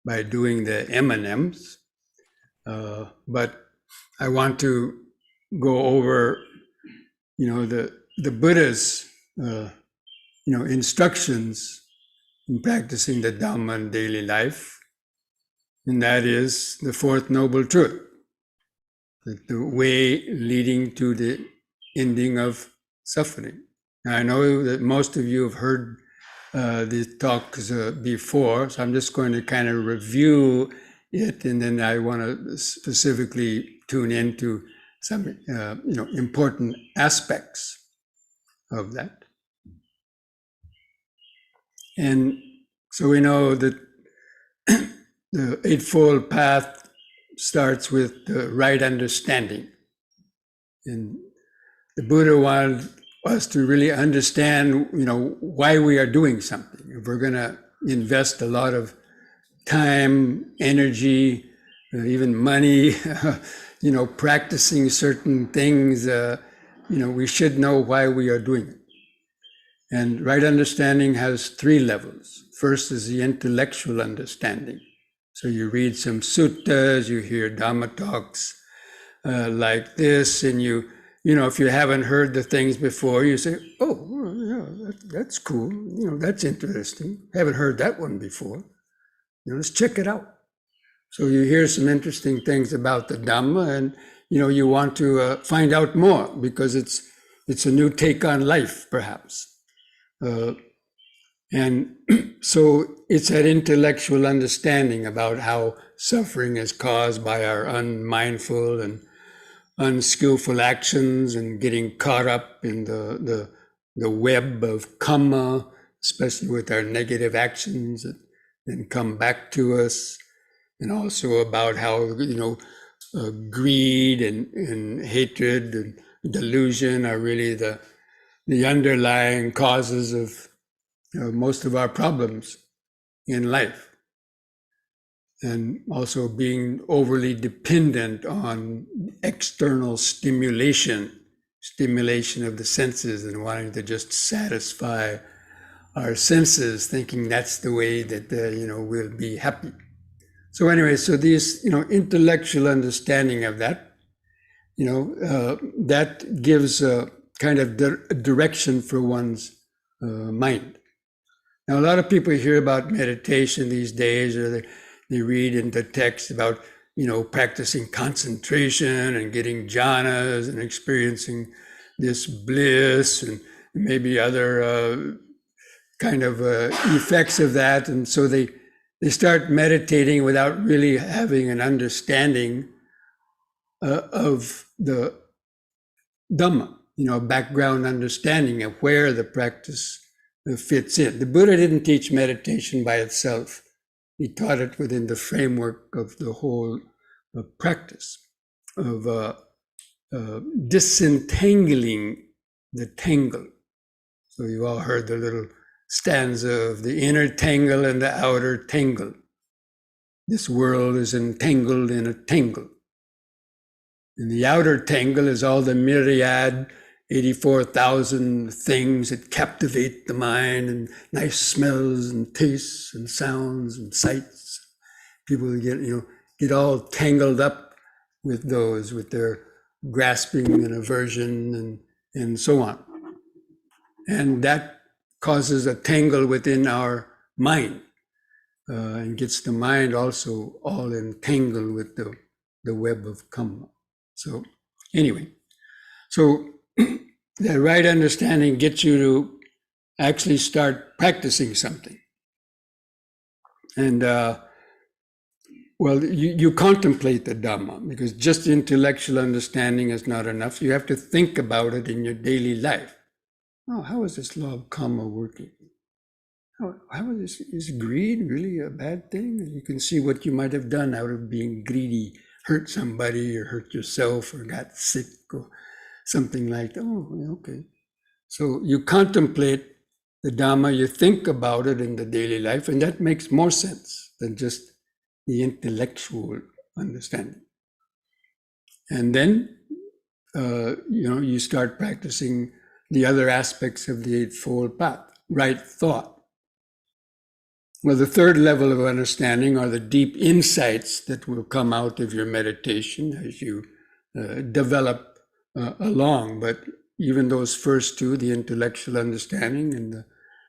by doing the M&Ms. But I want to go over, the Buddha's, instructions in practicing the Dhamma in daily life, and that is the fourth noble truth, the way leading to the ending of suffering. Now, I know that most of you have heard these talks before, so I'm just going to kind of review it, and then I want to specifically tune into some important aspects of that. And so we know that the Eightfold Path starts with the right understanding. And the Buddha wanted us to really understand, why we are doing something. If we're going to invest a lot of time, energy, even money, practicing certain things, we should know why we are doing it. And right understanding has three levels. First is the intellectual understanding. So you read some suttas, you hear Dhamma talks like this, and if you haven't heard the things before, you say, oh, well, yeah, that's cool. That's interesting. Haven't heard that one before. Let's check it out. So you hear some interesting things about the Dhamma, and you want to find out more because it's a new take on life, perhaps. And so it's that intellectual understanding about how suffering is caused by our unmindful and unskillful actions and getting caught up in the web of karma, especially with our negative actions that then come back to us, and also about how greed and hatred and delusion are really the underlying causes of most of our problems in life, and also being overly dependent on external stimulation of the senses and wanting to just satisfy our senses, thinking that's the way that we'll be happy. So anyway, so these intellectual understanding of that, that gives a kind of direction for one's mind. Now, a lot of people hear about meditation these days, or they read into text about, practicing concentration and getting jhanas and experiencing this bliss and maybe other kind of effects of that. And so they start meditating without really having an understanding of the Dhamma, background understanding of where the practice fits in. The Buddha didn't teach meditation by itself. He taught it within the framework of the whole practice of disentangling the tangle. So you all heard the little stanza of the inner tangle and the outer tangle. This world is entangled in a tangle. And the outer tangle is all the myriad 84,000 things that captivate the mind, and nice smells and tastes and sounds and sights. People get all tangled up with those, with their grasping and aversion and so on. And that causes a tangle within our mind. and gets the mind also all entangled with the web of karma. So anyway, so the right understanding gets you to actually start practicing something. And well, you contemplate the Dhamma, because just intellectual understanding is not enough. You have to think about it in your daily life. Oh, how is this law of karma working? How is greed really a bad thing? And you can see what you might have done out of being greedy, hurt somebody or hurt yourself or got sick or something like that. Oh, okay. So you contemplate the Dhamma, you think about it in the daily life, and that makes more sense than just the intellectual understanding. And then, you start practicing the other aspects of the Eightfold Path, right thought. Well, the third level of understanding are the deep insights that will come out of your meditation as you develop along. But even those first two, the intellectual understanding and the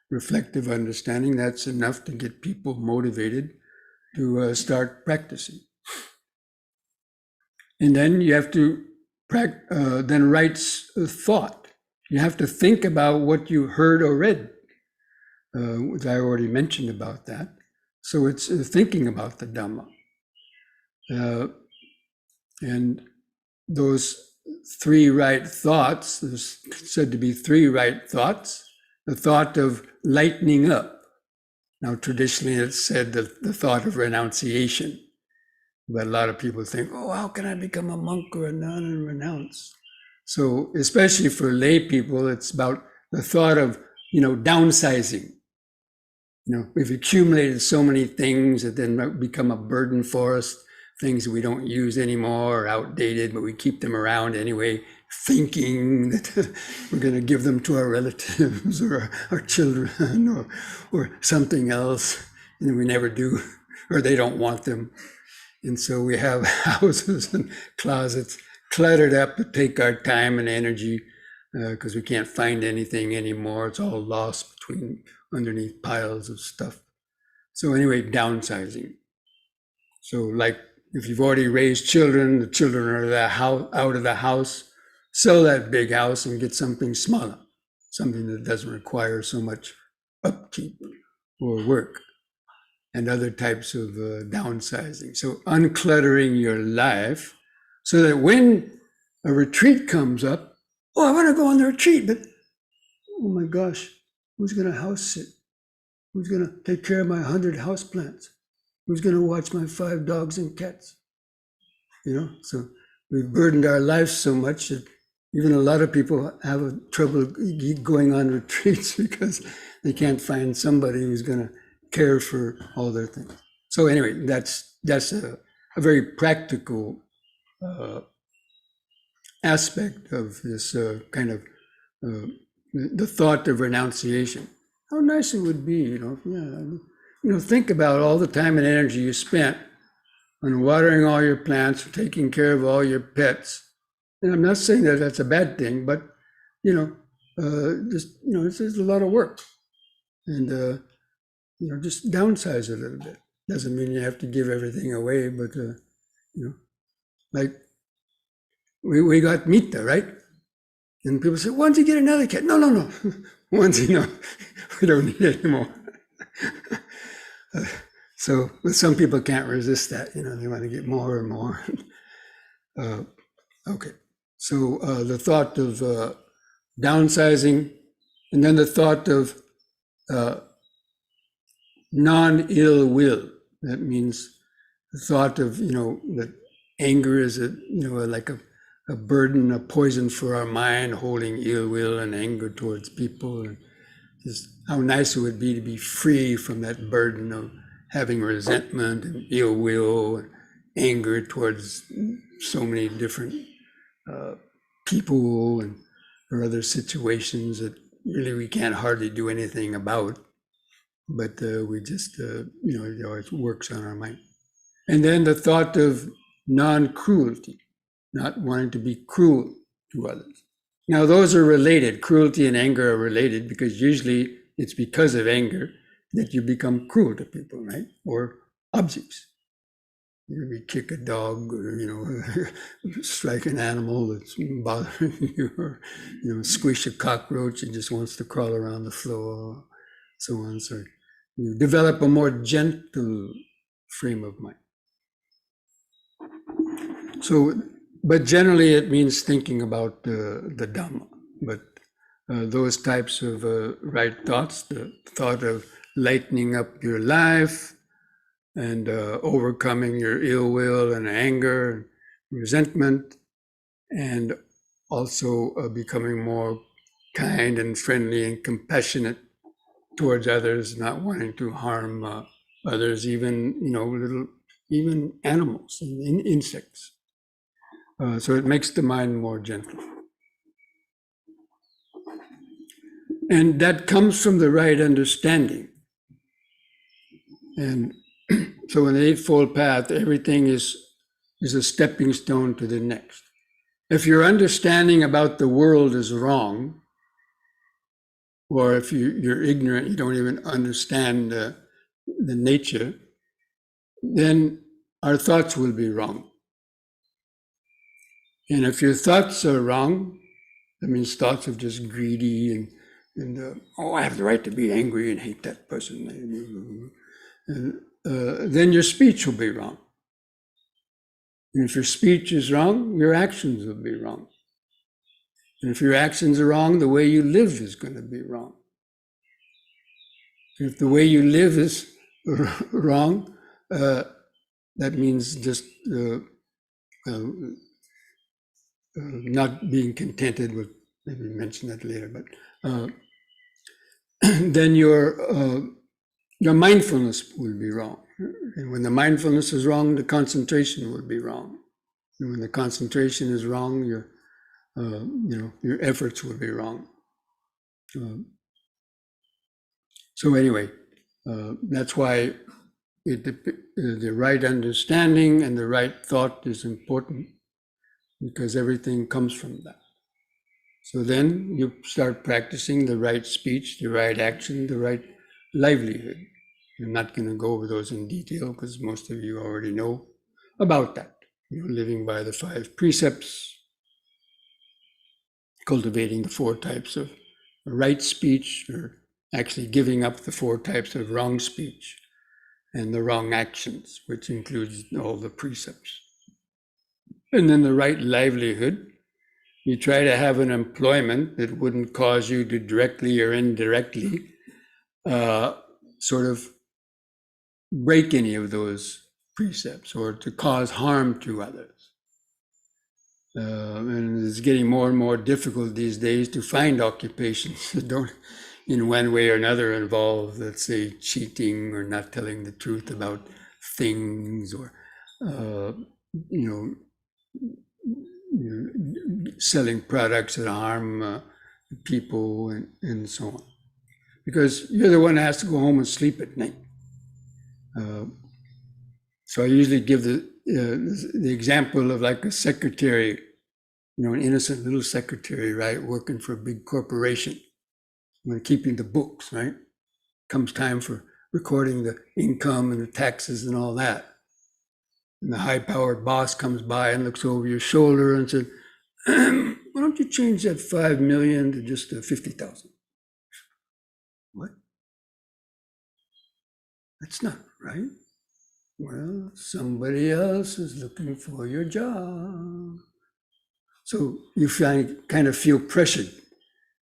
reflective understanding, that's enough to get people motivated to start practicing. And then you have to then write thought. You have to think about what you heard or read, which I already mentioned about that. So it's thinking about the Dhamma. And those three right thoughts, there's said to be three right thoughts. The thought of lightening up. Now, traditionally, it's said that the thought of renunciation. But a lot of people think, oh, how can I become a monk or a nun and renounce? So, especially for lay people, it's about the thought of, downsizing. We've accumulated so many things that then become a burden for us, things we don't use anymore or outdated, but we keep them around anyway, thinking that we're going to give them to our relatives or our children or something else, and we never do, or they don't want them. And so we have houses and closets cluttered up to take our time and energy because we can't find anything anymore. It's all lost underneath piles of stuff. So anyway, downsizing. So like if you've already raised children, the children are out of the house, sell that big house and get something smaller, something that doesn't require so much upkeep or work, and other types of downsizing. So uncluttering your life so that when a retreat comes up, I want to go on the retreat, but oh my gosh, who's going to house sit? Who's going to take care of my 100 houseplants? Who's going to watch my 5 dogs and cats? So we've burdened our lives so much that even a lot of people have trouble going on retreats because they can't find somebody who's going to care for all their things. So anyway, that's a very practical aspect of this kind of the thought of renunciation. How nice it would be, think about all the time and energy you spent on watering all your plants, taking care of all your pets. And I'm not saying that that's a bad thing, but it's a lot of work, and just downsize a little bit. Doesn't mean you have to give everything away, but like we got Mita, right? And people say, why don't you get another cat? No. Once, we don't need it anymore. But some people can't resist that, they want to get more and more. Okay, so the thought of downsizing, and then the thought of non-ill will. That means the thought of, that anger is like a burden, a poison for our mind, holding ill will and anger towards people. And just how nice it would be to be free from that burden of having resentment and ill will and anger towards so many different people or other situations that really we can't hardly do anything about. But we just, it always works on our mind. And then the thought of non-cruelty, not wanting to be cruel to others. Now, those are related. Cruelty and anger are related because usually it's because of anger that you become cruel to people, right? Or objects. You kick a dog, or strike an animal that's bothering you, or squish a cockroach and just wants to crawl around the floor, so on. So you develop a more gentle frame of mind. So, but generally it means thinking about the Dhamma. But those types of right thoughts, the thought of lightening up your life, and overcoming your ill will and anger and resentment, and also becoming more kind and friendly and compassionate towards others, not wanting to harm others, even even animals and insects. So it makes the mind more gentle. And that comes from the right understanding. And so in the Eightfold Path, everything is a stepping stone to the next. If your understanding about the world is wrong, or if you're ignorant, you don't even understand the nature, then our thoughts will be wrong. And if your thoughts are wrong, that means thoughts of just greedy and I have the right to be angry and hate that person. And, then your speech will be wrong. And if your speech is wrong, your actions will be wrong. And if your actions are wrong, the way you live is going to be wrong. If the way you live is wrong, that means just not being contented with, maybe mention that later, but then your mindfulness will be wrong. And when the mindfulness is wrong, the concentration will be wrong. And when the concentration is wrong, your efforts will be wrong. So anyway, that's why the right understanding and the right thought is important, because everything comes from that. So then you start practicing the right speech, the right action, the right livelihood. I'm not going to go over those in detail because most of you already know about that. Living by the 5 precepts, cultivating the 4 types of right speech, or actually giving up the 4 types of wrong speech and the wrong actions, which includes all the precepts. And then the right livelihood. You try to have an employment that wouldn't cause you to directly or indirectly sort of break any of those precepts or to cause harm to others. And it's getting more and more difficult these days to find occupations that don't, in one way or another, involve, let's say, cheating or not telling the truth about things, or selling products that harm people and so on. Because you're the one that has to go home and sleep at night. So I usually give the example of like a secretary, an innocent little secretary, right, working for a big corporation, keeping the books, right? Comes time for recording the income and the taxes and all that. And the high-powered boss comes by and looks over your shoulder and says, "Why don't you change that 5 million to just 50,000? What? That's not right. Well, somebody else is looking for your job." So you kind of feel pressured,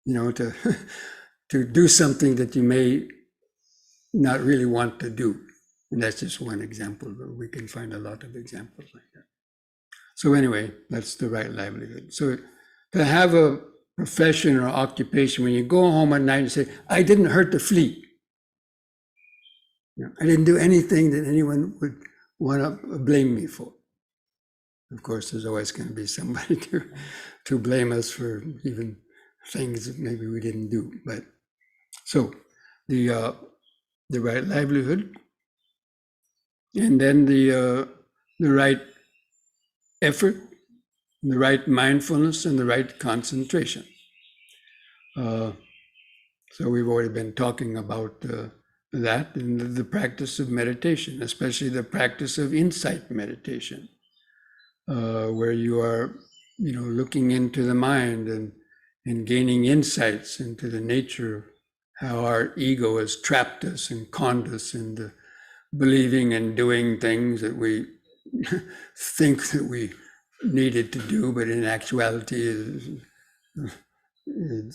to to do something that you may not really want to do. And that's just one example, but we can find a lot of examples like that. So anyway, that's the right livelihood. So to have a profession or occupation, when you go home at night and say, "I didn't hurt the flea. I didn't do anything that anyone would want to blame me for." Of course, there's always going to be somebody to blame us for even things that maybe we didn't do. But so the right livelihood, and then the right effort, the right mindfulness, and the right concentration. So we've already been talking about that in the practice of meditation, especially the practice of insight meditation, where you are, looking into the mind and gaining insights into the nature of how our ego has trapped us and conned us into believing and doing things that we think that we needed to do, but in actuality, it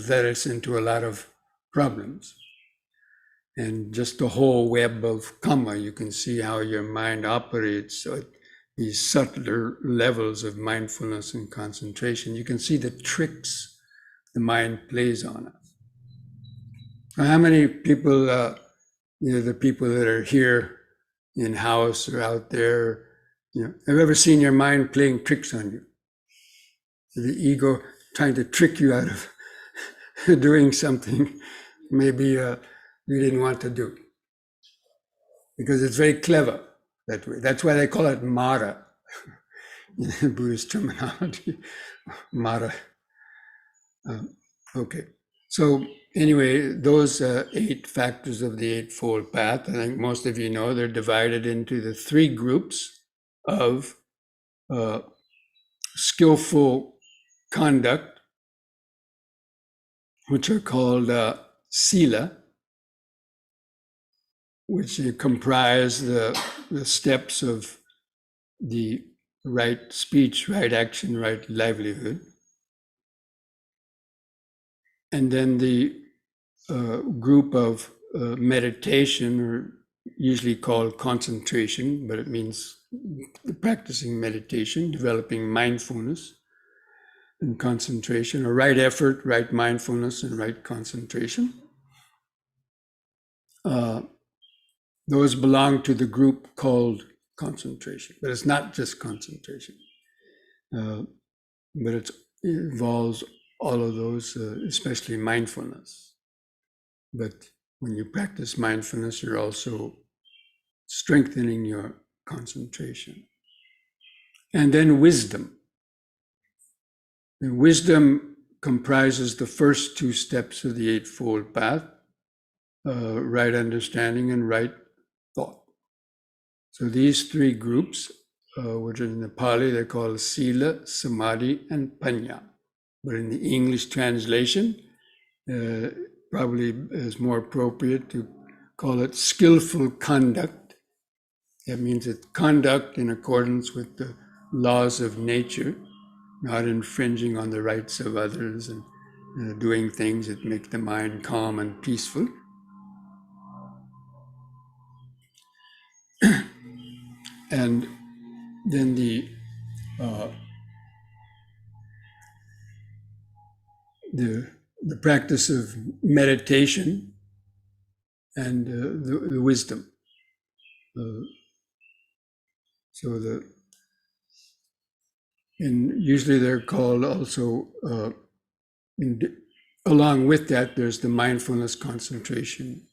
led us into a lot of problems. And just the whole web of karma, you can see how your mind operates at these subtler levels of mindfulness and concentration. You can see the tricks the mind plays on us. Now, how many people, the people that are here in house or out there, have ever seen your mind playing tricks on you? The ego trying to trick you out of doing something maybe you didn't want to do. Because it's very clever that way. That's why they call it Mara in Buddhist terminology. Mara. Okay. So anyway, those 8 factors of the Eightfold Path, I think most of you know, they're divided into the 3 groups of skillful conduct, which are called sila, which comprise the steps of the right speech, right action, right livelihood. And then the group of meditation, or usually called concentration, but it means practicing meditation, developing mindfulness and concentration, or right effort, right mindfulness, and right concentration. Those belong to the group called concentration, but it's not just concentration, but it involves all of those, especially mindfulness. But when you practice mindfulness, you're also strengthening your concentration. And then wisdom. And wisdom comprises the first 2 steps of the Eightfold Path, right understanding and right thought. So these 3 groups, which in the Pali they're called Sila, Samadhi, and Panya. But in the English translation, probably is more appropriate to call it skillful conduct. That means it's conduct in accordance with the laws of nature, not infringing on the rights of others and doing things that make the mind calm and peaceful. And then the practice of meditation and the wisdom. And usually they're called also, along with that, there's the mindfulness, concentration,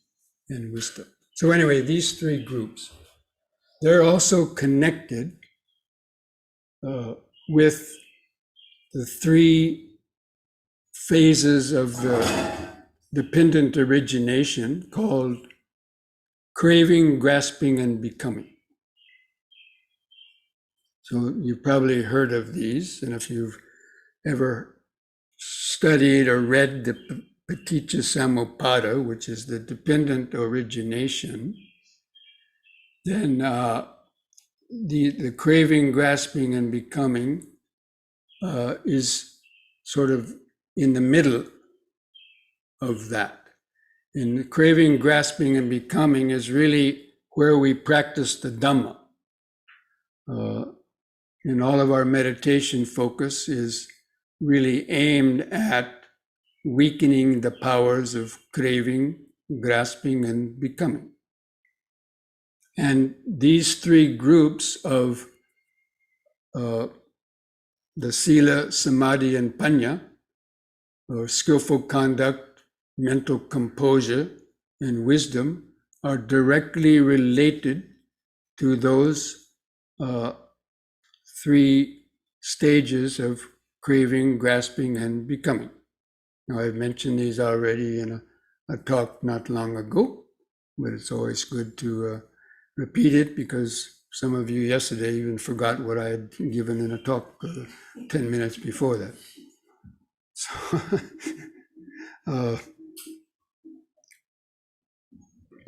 and wisdom. So anyway, these 3 groups, they're also connected with the 3 phases of the dependent origination called craving, grasping, and becoming. So you've probably heard of these, and if you've ever studied or read the Paticca Samuppada, which is the dependent origination, then the craving, grasping, and becoming is sort of in the middle of that. And the craving, grasping, and becoming is really where we practice the Dhamma. And all of our meditation focus is really aimed at weakening the powers of craving, grasping, and becoming. And these 3 groups of the Sila, Samadhi, and Panya, or skillful conduct, mental composure, and wisdom, are directly related to those 3 stages of craving, grasping, and becoming. Now, I've mentioned these already in a talk not long ago, but it's always good to repeat it, because some of you yesterday even forgot what I had given in a talk 10 minutes before that. So,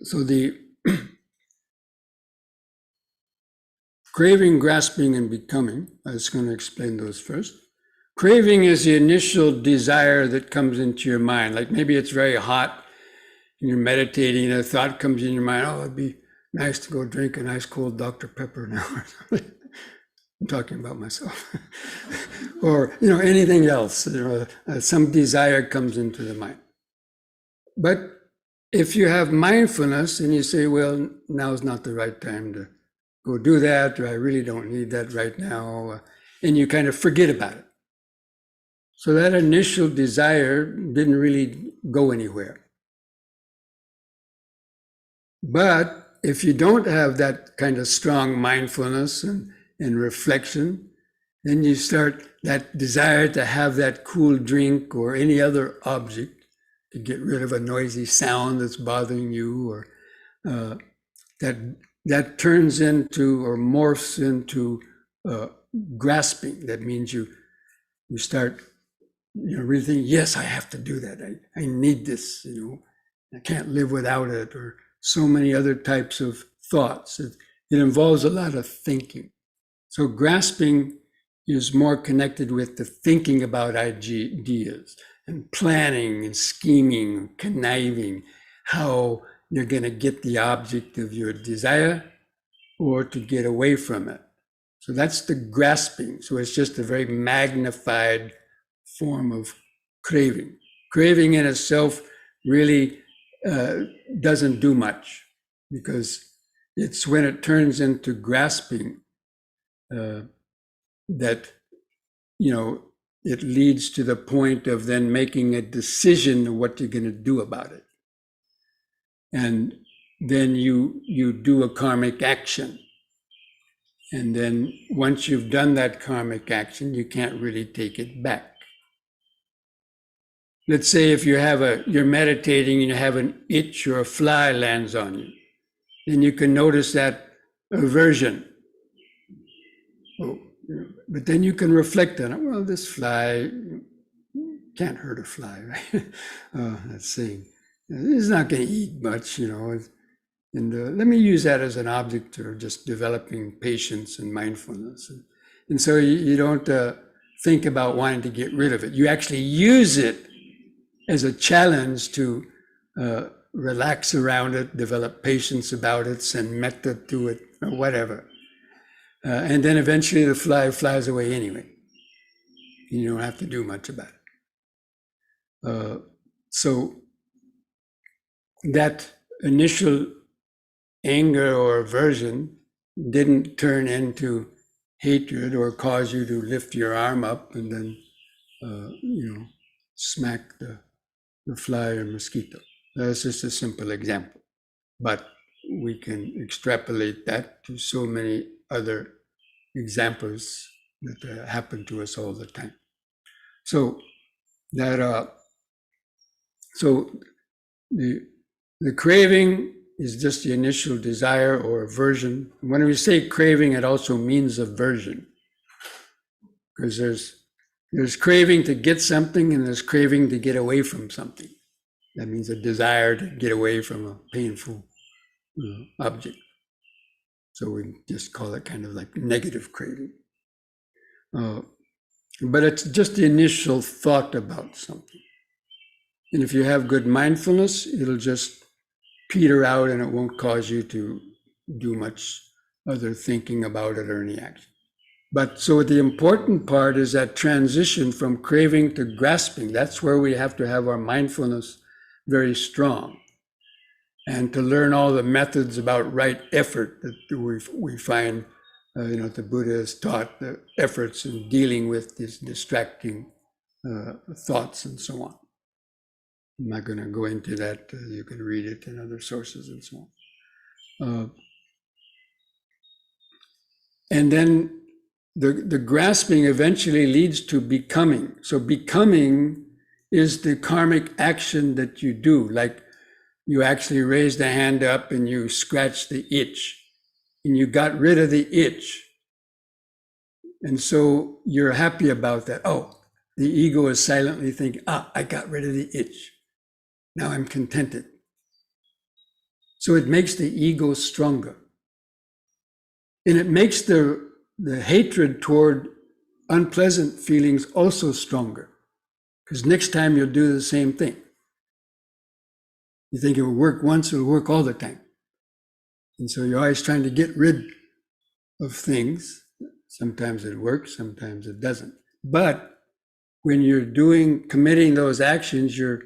so the craving, grasping, and becoming, I was going to explain those first. Craving is the initial desire that comes into your mind. Like maybe it's very hot and you're meditating and a thought comes in your mind, oh, it'd be nice to go drink a nice cold Dr. Pepper now or something. I'm talking about myself. Or, anything else. Some desire comes into the mind. But if you have mindfulness and you say, well, now's not the right time to go do that, or I really don't need that right now, and you kind of forget about it. So that initial desire didn't really go anywhere. But if you don't have that kind of strong mindfulness and reflection, then you start that desire to have that cool drink or any other object to get rid of a noisy sound that's bothering you, or that turns into or morphs into grasping. That means you start really thinking, yes, I have to do that. I need this, I can't live without it, or so many other types of thoughts. It involves a lot of thinking. So grasping is more connected with the thinking about ideas and planning and scheming, and conniving, how you're going to get the object of your desire or to get away from it. So that's the grasping. So it's just a very magnified form of craving. Craving in itself really doesn't do much, because it's when it turns into grasping that, it leads to the point of then making a decision of what you're going to do about it. And then you do a karmic action. And then once you've done that karmic action, you can't really take it back. Let's say if you're meditating and you have an itch or a fly lands on you, then you can notice that aversion. But then you can reflect on it. Well, this fly can't hurt a fly, right? That's saying it's not going to eat much, And let me use that as an object for just developing patience and mindfulness. And so you don't think about wanting to get rid of it. You actually use it as a challenge to relax around it, develop patience about it, send metta to it, or whatever. And then eventually the fly flies away anyway. You don't have to do much about it. So that initial anger or aversion didn't turn into hatred or cause you to lift your arm up and then, smack the fly or mosquito. That's just a simple example. But we can extrapolate that to so many other examples that happen to us all the time. So that the craving is just the initial desire or aversion. When we say craving, it also means aversion, because there's craving to get something and there's craving to get away from something. That means a desire to get away from a painful object. So we just call it kind of like negative craving. But it's just the initial thought about something. And if you have good mindfulness, it'll just peter out and it won't cause you to do much other thinking about it or any action. But so the important part is that transition from craving to grasping. That's where we have to have our mindfulness very strong. And to learn all the methods about right effort that we find, the Buddha has taught the efforts in dealing with these distracting thoughts and so on. I'm not going to go into that. You can read it in other sources and so on. And then the grasping eventually leads to becoming. So becoming is the karmic action that you do. Like you actually raised the hand up and you scratched the itch and you got rid of the itch. And so you're happy about that. Oh, the ego is silently thinking, I got rid of the itch. Now I'm contented. So it makes the ego stronger. And it makes the hatred toward unpleasant feelings also stronger. Because next time you'll do the same thing. You think it will work once, it'll work all the time. And so you're always trying to get rid of things. Sometimes it works, sometimes it doesn't. But when you're committing those actions, you're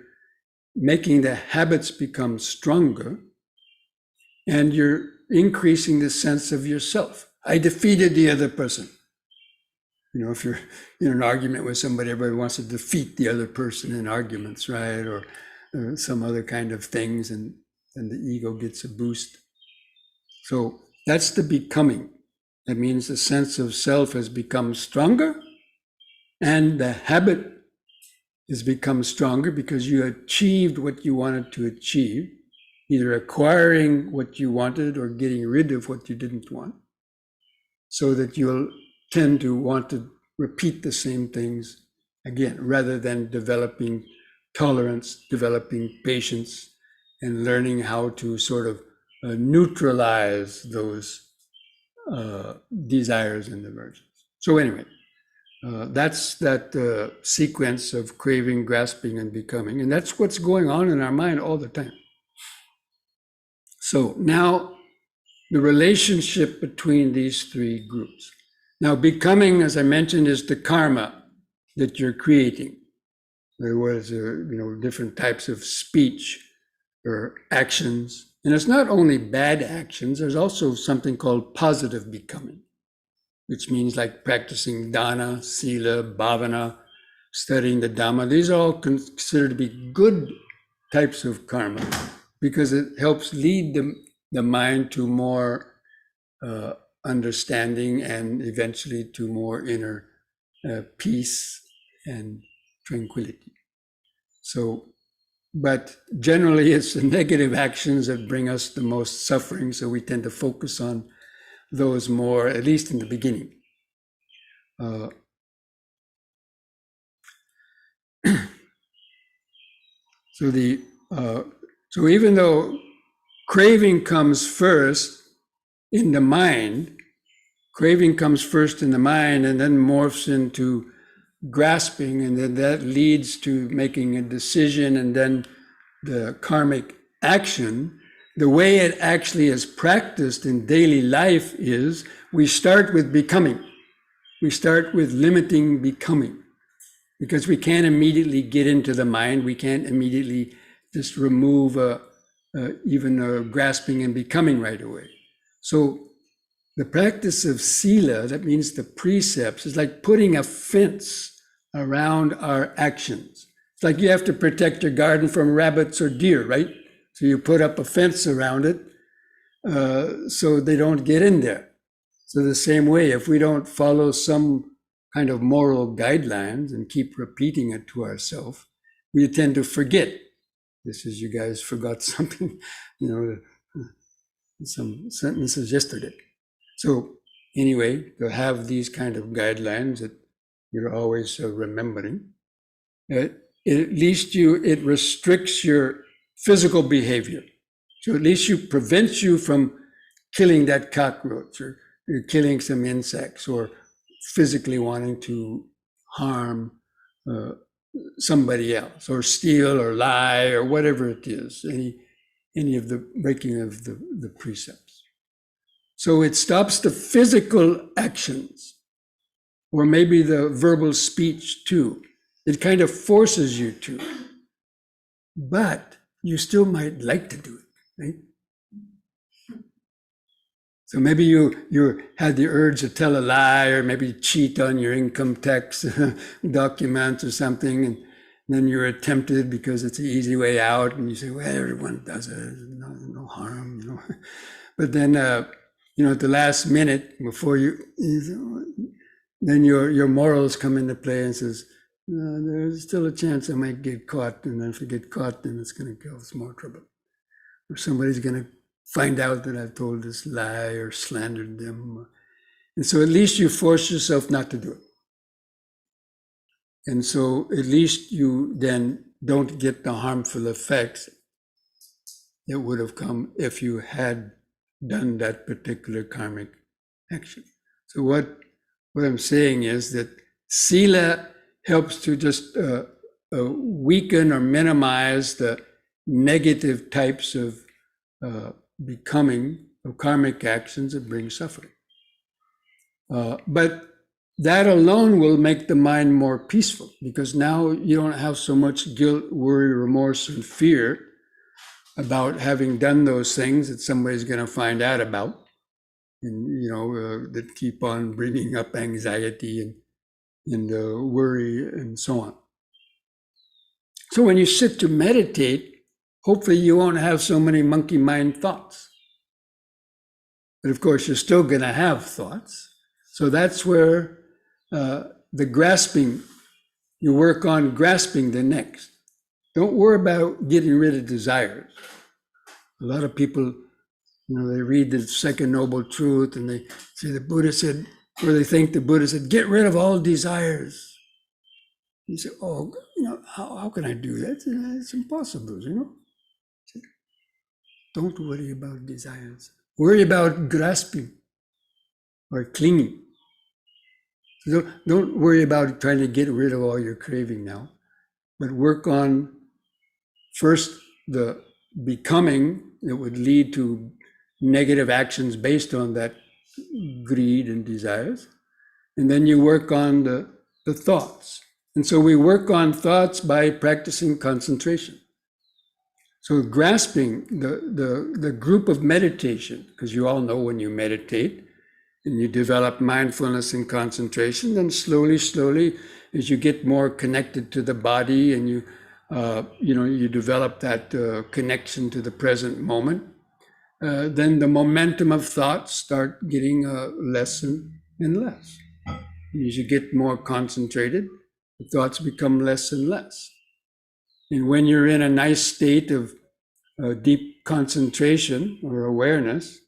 making the habits become stronger, and you're increasing the sense of yourself. I defeated the other person. You know, if you're in an argument with somebody, everybody wants to defeat the other person in arguments, right? Or some other kind of things, and the ego gets a boost. So that's the becoming. That means the sense of self has become stronger, and the habit has become stronger because you achieved what you wanted to achieve, either acquiring what you wanted or getting rid of what you didn't want, so that you'll tend to want to repeat the same things again, rather than developing tolerance, developing patience, and learning how to sort of neutralize those desires and aversions. So anyway, that's that sequence of craving, grasping, and becoming. And that's what's going on in our mind all the time. So now the relationship between these three groups. Now becoming, as I mentioned, is the karma that you're creating. There was different types of speech or actions. And it's not only bad actions, there's also something called positive becoming, which means like practicing dana, sila, bhavana, studying the Dhamma. These are all considered to be good types of karma because it helps lead the mind to more understanding and eventually to more inner peace and tranquility. So, but generally it's the negative actions that bring us the most suffering, so we tend to focus on those more, at least in the beginning. So even though craving comes first in the mind, craving comes first in the mind and then morphs into grasping, and then that leads to making a decision and then the karmic action. The way it actually is practiced in daily life is we start with becoming. We start with limiting becoming, because we can't immediately get into the mind. We can't immediately just remove even grasping and becoming right away. So the practice of sila, that means the precepts, is like putting a fence around our actions. It's like you have to protect your garden from rabbits or deer, right? So you put up a fence around it so they don't get in there. So the same way, if we don't follow some kind of moral guidelines and keep repeating it to ourselves, we tend to forget. This is, you guys forgot something, some sentences yesterday. So anyway, to have these kind of guidelines that you're always remembering, at least it restricts your physical behavior. So at least it prevents you from killing that cockroach or killing some insects or physically wanting to harm somebody else or steal or lie or whatever it is, any of the breaking of the precepts. So it stops the physical actions, or maybe the verbal speech too. It kind of forces you to, but you still might like to do it, right? So maybe you had the urge to tell a lie, or maybe cheat on your income tax documents or something, and then you're tempted because it's an easy way out, and you say, well, everyone does it, no harm, But then, at the last minute before then your morals come into play and says, there's still a chance I might get caught, and then if I get caught, then it's going to cause more trouble. or somebody's going to find out that I've told this lie or slandered them. And so at least you force yourself not to do it. And so at least you then don't get the harmful effects that would have come if you had done that particular karmic action. So what I'm saying is that sila helps to just weaken or minimize the negative types of becoming of karmic actions that bring suffering. But that alone will make the mind more peaceful, because now you don't have so much guilt, worry, remorse, and fear about having done those things that somebody's going to find out about, and that keep on bringing up anxiety and worry and so on. So when you sit to meditate, hopefully you won't have so many monkey mind thoughts. But of course, you're still going to have thoughts. So that's where the grasping, you work on grasping the next. Don't worry about getting rid of desires. A lot of people, they read the Second Noble Truth and they say the Buddha said, or they think the Buddha said, get rid of all desires. You say, oh, how can I do that? It's impossible, Don't worry about desires. Worry about grasping or clinging. So don't worry about trying to get rid of all your craving now, but work on first the becoming that would lead to negative actions based on that greed and desires. And then you work on the thoughts. And so we work on thoughts by practicing concentration. So grasping the group of meditation, because you all know when you meditate and you develop mindfulness and concentration, then slowly, as you get more connected to the body and you develop that connection to the present moment, then the momentum of thoughts start getting less and less. And as you get more concentrated, the thoughts become less and less. And when you're in a nice state of deep concentration or awareness,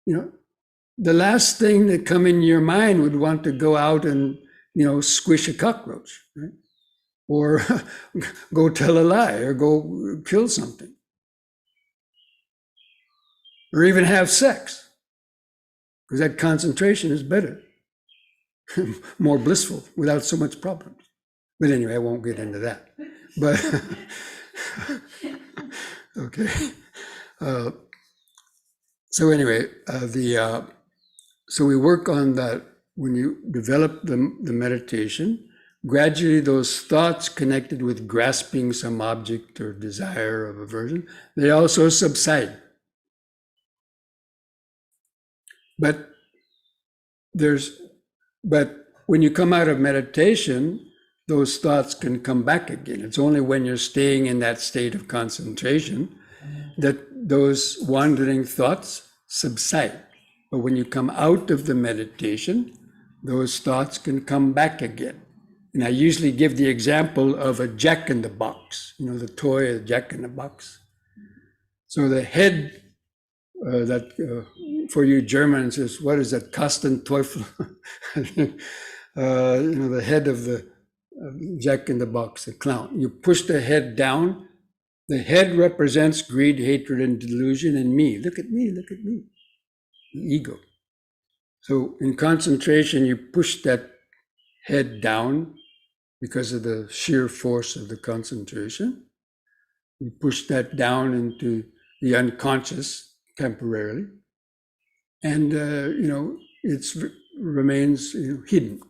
the last thing that come in your mind would want to go out and, squish a cockroach, right? Or go tell a lie or go kill something. Or even have sex, because that concentration is better, more blissful, without so much problems. But anyway, I won't get into that. But okay. So anyway, so we work on that. When you develop the meditation, gradually those thoughts connected with grasping some object or desire of aversion, they also subside. But when you come out of meditation, those thoughts can come back again. It's only when you're staying in that state of concentration that those wandering thoughts subside. But when you come out of the meditation, those thoughts can come back again. And I usually give the example of a jack-in-the-box, the toy, jack-in-the-box. So the head, for you Germans is, what is that, Kastenteufel? The head of the jack-in-the-box, the clown. You push the head down. The head represents greed, hatred, and delusion, and me. Look at me, look at me. The ego. So in concentration, you push that head down because of the sheer force of the concentration. You push that down into the unconscious temporarily. And, it remains hidden.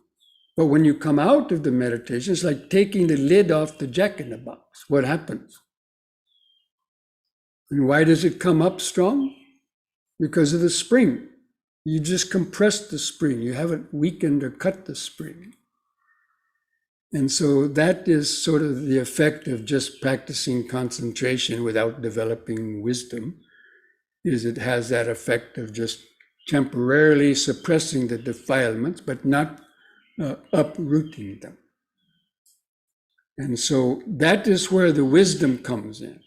But when you come out of the meditation, it's like taking the lid off the jack-in-the-box. What happens? And why does it come up strong? Because of the spring. You just compressed the spring. You haven't weakened or cut the spring. And so that is sort of the effect of just practicing concentration without developing wisdom, is it has that effect of just temporarily suppressing the defilements, but not uprooting them. And so that is where the wisdom comes in.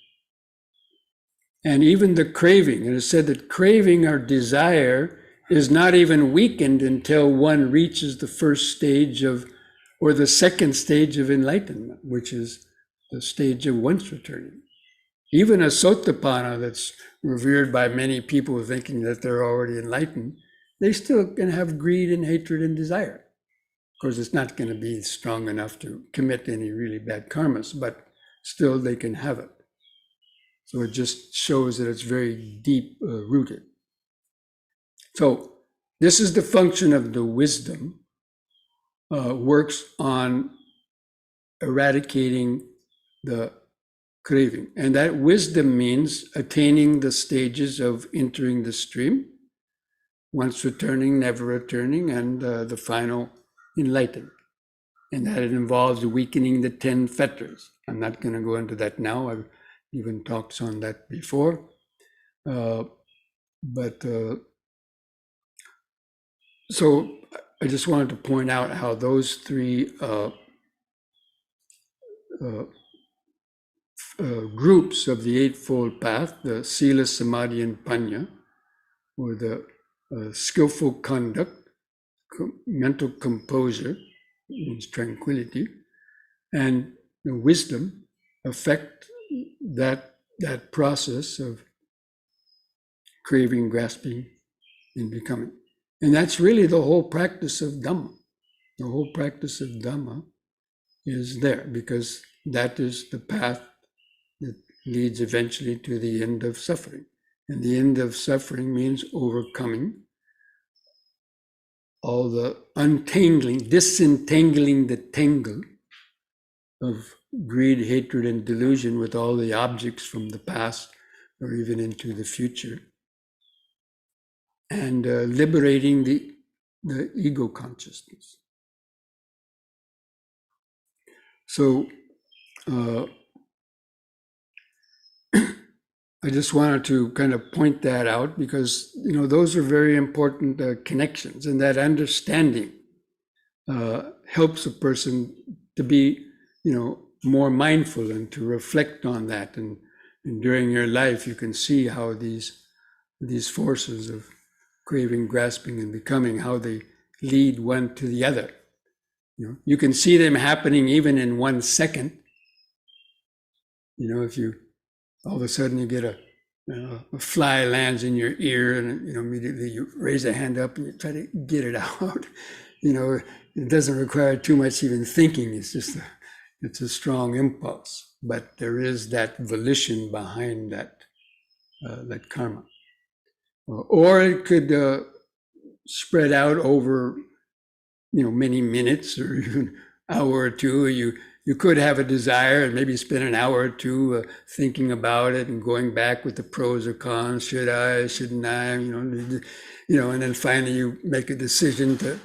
And even the craving, and it said that craving or desire is not even weakened until one reaches the first stage of, or the second stage of enlightenment, which is the stage of once returning. Even a Sotapanna that's revered by many people thinking that they're already enlightened, they still can have greed and hatred and desire. Of course, it's not going to be strong enough to commit any really bad karmas, but still they can have it. So it just shows that it's very deep rooted. So this is the function of the wisdom, works on eradicating the craving. And that wisdom means attaining the stages of entering the stream, once returning, never returning, and the final enlightenment. And that it involves weakening the 10 fetters. I'm not going to go into that now. I've even talked on that before. So I just wanted to point out how those three groups of the Eightfold Path, the Sila, Samadhi, and Panya, or the skillful conduct, mental composure, means tranquility, and the wisdom affect that process of craving, grasping, and becoming. And that's really the whole practice of Dhamma. The whole practice of Dhamma is there because that is the path that leads eventually to the end of suffering. And the end of suffering means overcoming all the untangling, disentangling the tangle of greed, hatred, and delusion with all the objects from the past or even into the future, and liberating the ego consciousness. So I just wanted to kind of point that out because, you know, those are very important connections, and that understanding helps a person to be, you know, more mindful and to reflect on that. And during your life, you can see how these forces of craving, grasping, and becoming, how they lead one to the other. You know, you can see them happening even in 1 second. You know, if you all of a sudden you get a fly lands in your ear, and you know immediately you raise a hand up and you try to get it out. You know, it doesn't require too much even thinking. It's just it's a strong impulse, but there is that volition behind that karma. Or it could spread out over, you know, many minutes or even hour or two. You could have a desire and maybe spend an hour or two thinking about it and going back with the pros or cons. Should I? Shouldn't I? You know, and then finally you make a decision to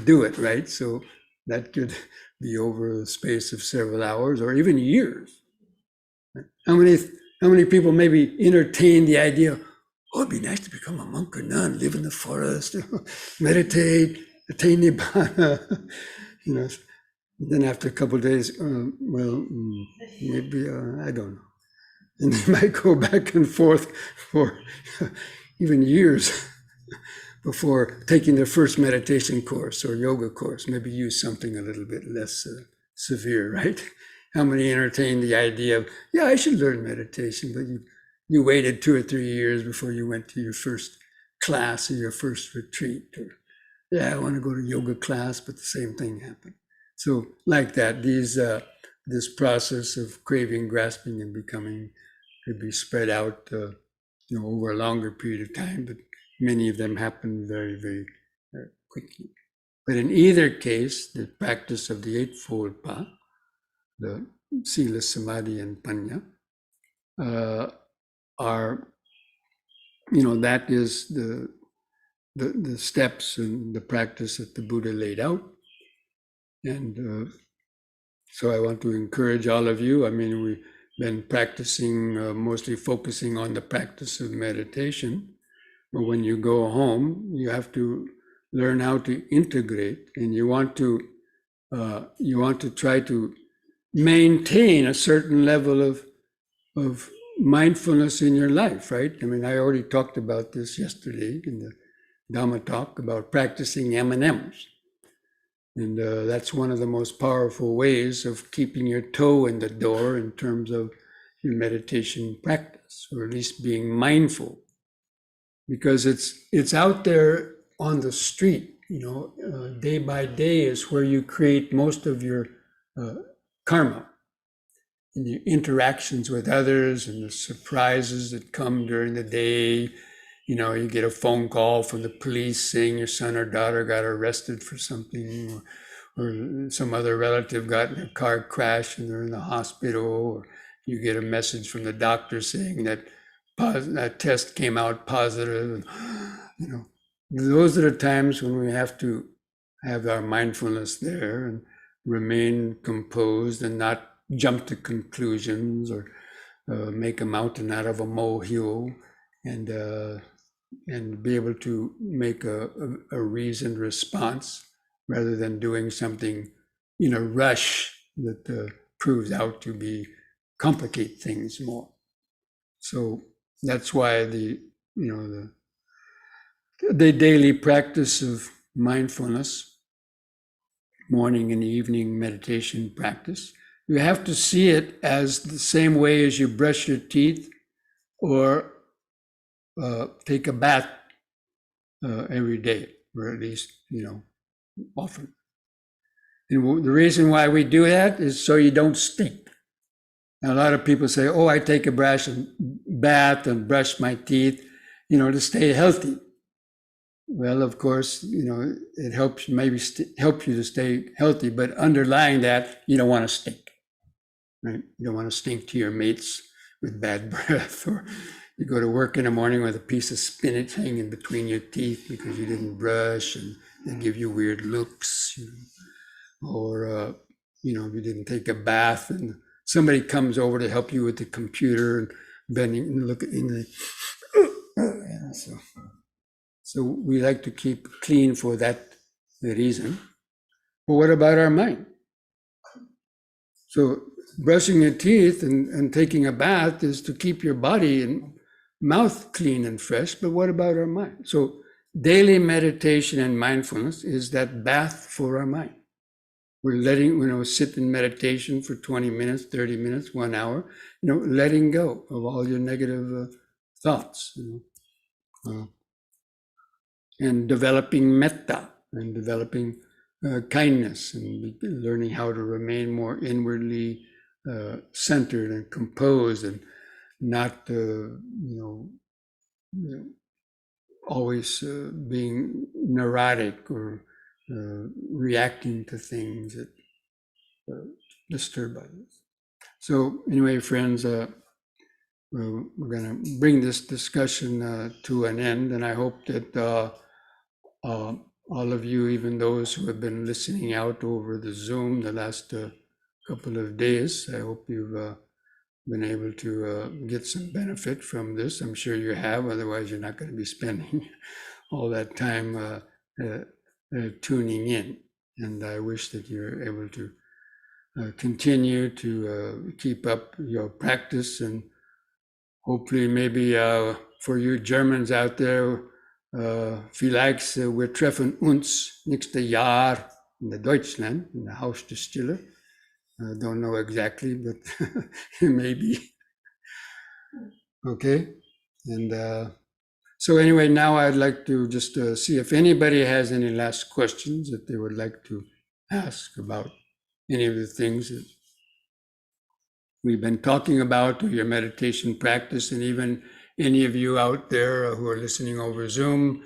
do it, right? So that could be over the space of several hours or even years. How many people maybe entertain the idea, oh, it'd be nice to become a monk or nun, live in the forest, meditate, attain nibbana, you know. Then after a couple of days, maybe, I don't know. And they might go back and forth for even years before taking their first meditation course or yoga course, maybe use something a little bit less severe, right? How many entertain the idea of, yeah, I should learn meditation, but you waited 2 or 3 years before you went to your first class or your first retreat. Or, yeah, I want to go to yoga class, but the same thing happened. So like that, this process of craving, grasping, and becoming could be spread out, you know, over a longer period of time, but many of them happen very, very quickly. But in either case, the practice of the Eightfold Path, the Sila, Samadhi, and Panya, are, you know, that is the steps and the practice that the Buddha laid out. And so I want to encourage all of you. I mean, we've been practicing, mostly focusing on the practice of meditation. But when you go home, you have to learn how to integrate, and you want to try to maintain a certain level of mindfulness in your life, right? I mean, I already talked about this yesterday in the Dhamma talk about practicing M&Ms. And that's one of the most powerful ways of keeping your toe in the door in terms of your meditation practice, or at least being mindful, because it's out there on the street, day by day is where you create most of your karma, and the interactions with others and the surprises that come during the day. You get a phone call from the police saying your son or daughter got arrested for something, or some other relative got in a car crash and they're in the hospital, or you get a message from the doctor saying that that test came out positive. Those are the times when we have to have our mindfulness there and remain composed and not jump to conclusions or make a mountain out of a molehill, and be able to make a reasoned response rather than doing something in a rush that proves out to be complicate things more. So that's why the daily practice of mindfulness, morning and evening meditation practice, you have to see it as the same way as you brush your teeth or take a bath every day, or at least, often. And the reason why we do that is so you don't stink. Now, a lot of people say, oh, I take a bath and brush my teeth, to stay healthy. Well, of course, it helps maybe help you to stay healthy, but underlying that, you don't want to stink, right? You don't want to stink to your mates with bad breath, or you go to work in the morning with a piece of spinach hanging between your teeth because you didn't brush, and they give you weird looks, or you didn't take a bath and somebody comes over to help you with the computer and bending and look in the so we like to keep clean for that reason. But what about our mind? So brushing your teeth and taking a bath is to keep your body and mouth clean and fresh, but what about our mind? So daily meditation and mindfulness is that bath for our mind. We're letting, sit in meditation for 20 minutes, 30 minutes, 1 hour, letting go of all your negative thoughts, and developing metta, and developing kindness, and learning how to remain more inwardly centered and composed, and not, always being neurotic or reacting to things that disturb others. So anyway, friends, we're going to bring this discussion to an end, and I hope that all of you, even those who have been listening out over the Zoom the last couple of days, I hope you've been able to get some benefit from this. I'm sure you have, otherwise you're not going to be spending all that time tuning in. And I wish that you're able to continue to keep up your practice, and hopefully maybe for you Germans out there, vielleicht wir treffen uns nächstes Jahr in Deutschland, in der Haus der Stille. I don't know exactly, but maybe. Okay. And so anyway, now I'd like to just see if anybody has any last questions that they would like to ask about any of the things that we've been talking about, or your meditation practice, and even any of you out there who are listening over Zoom.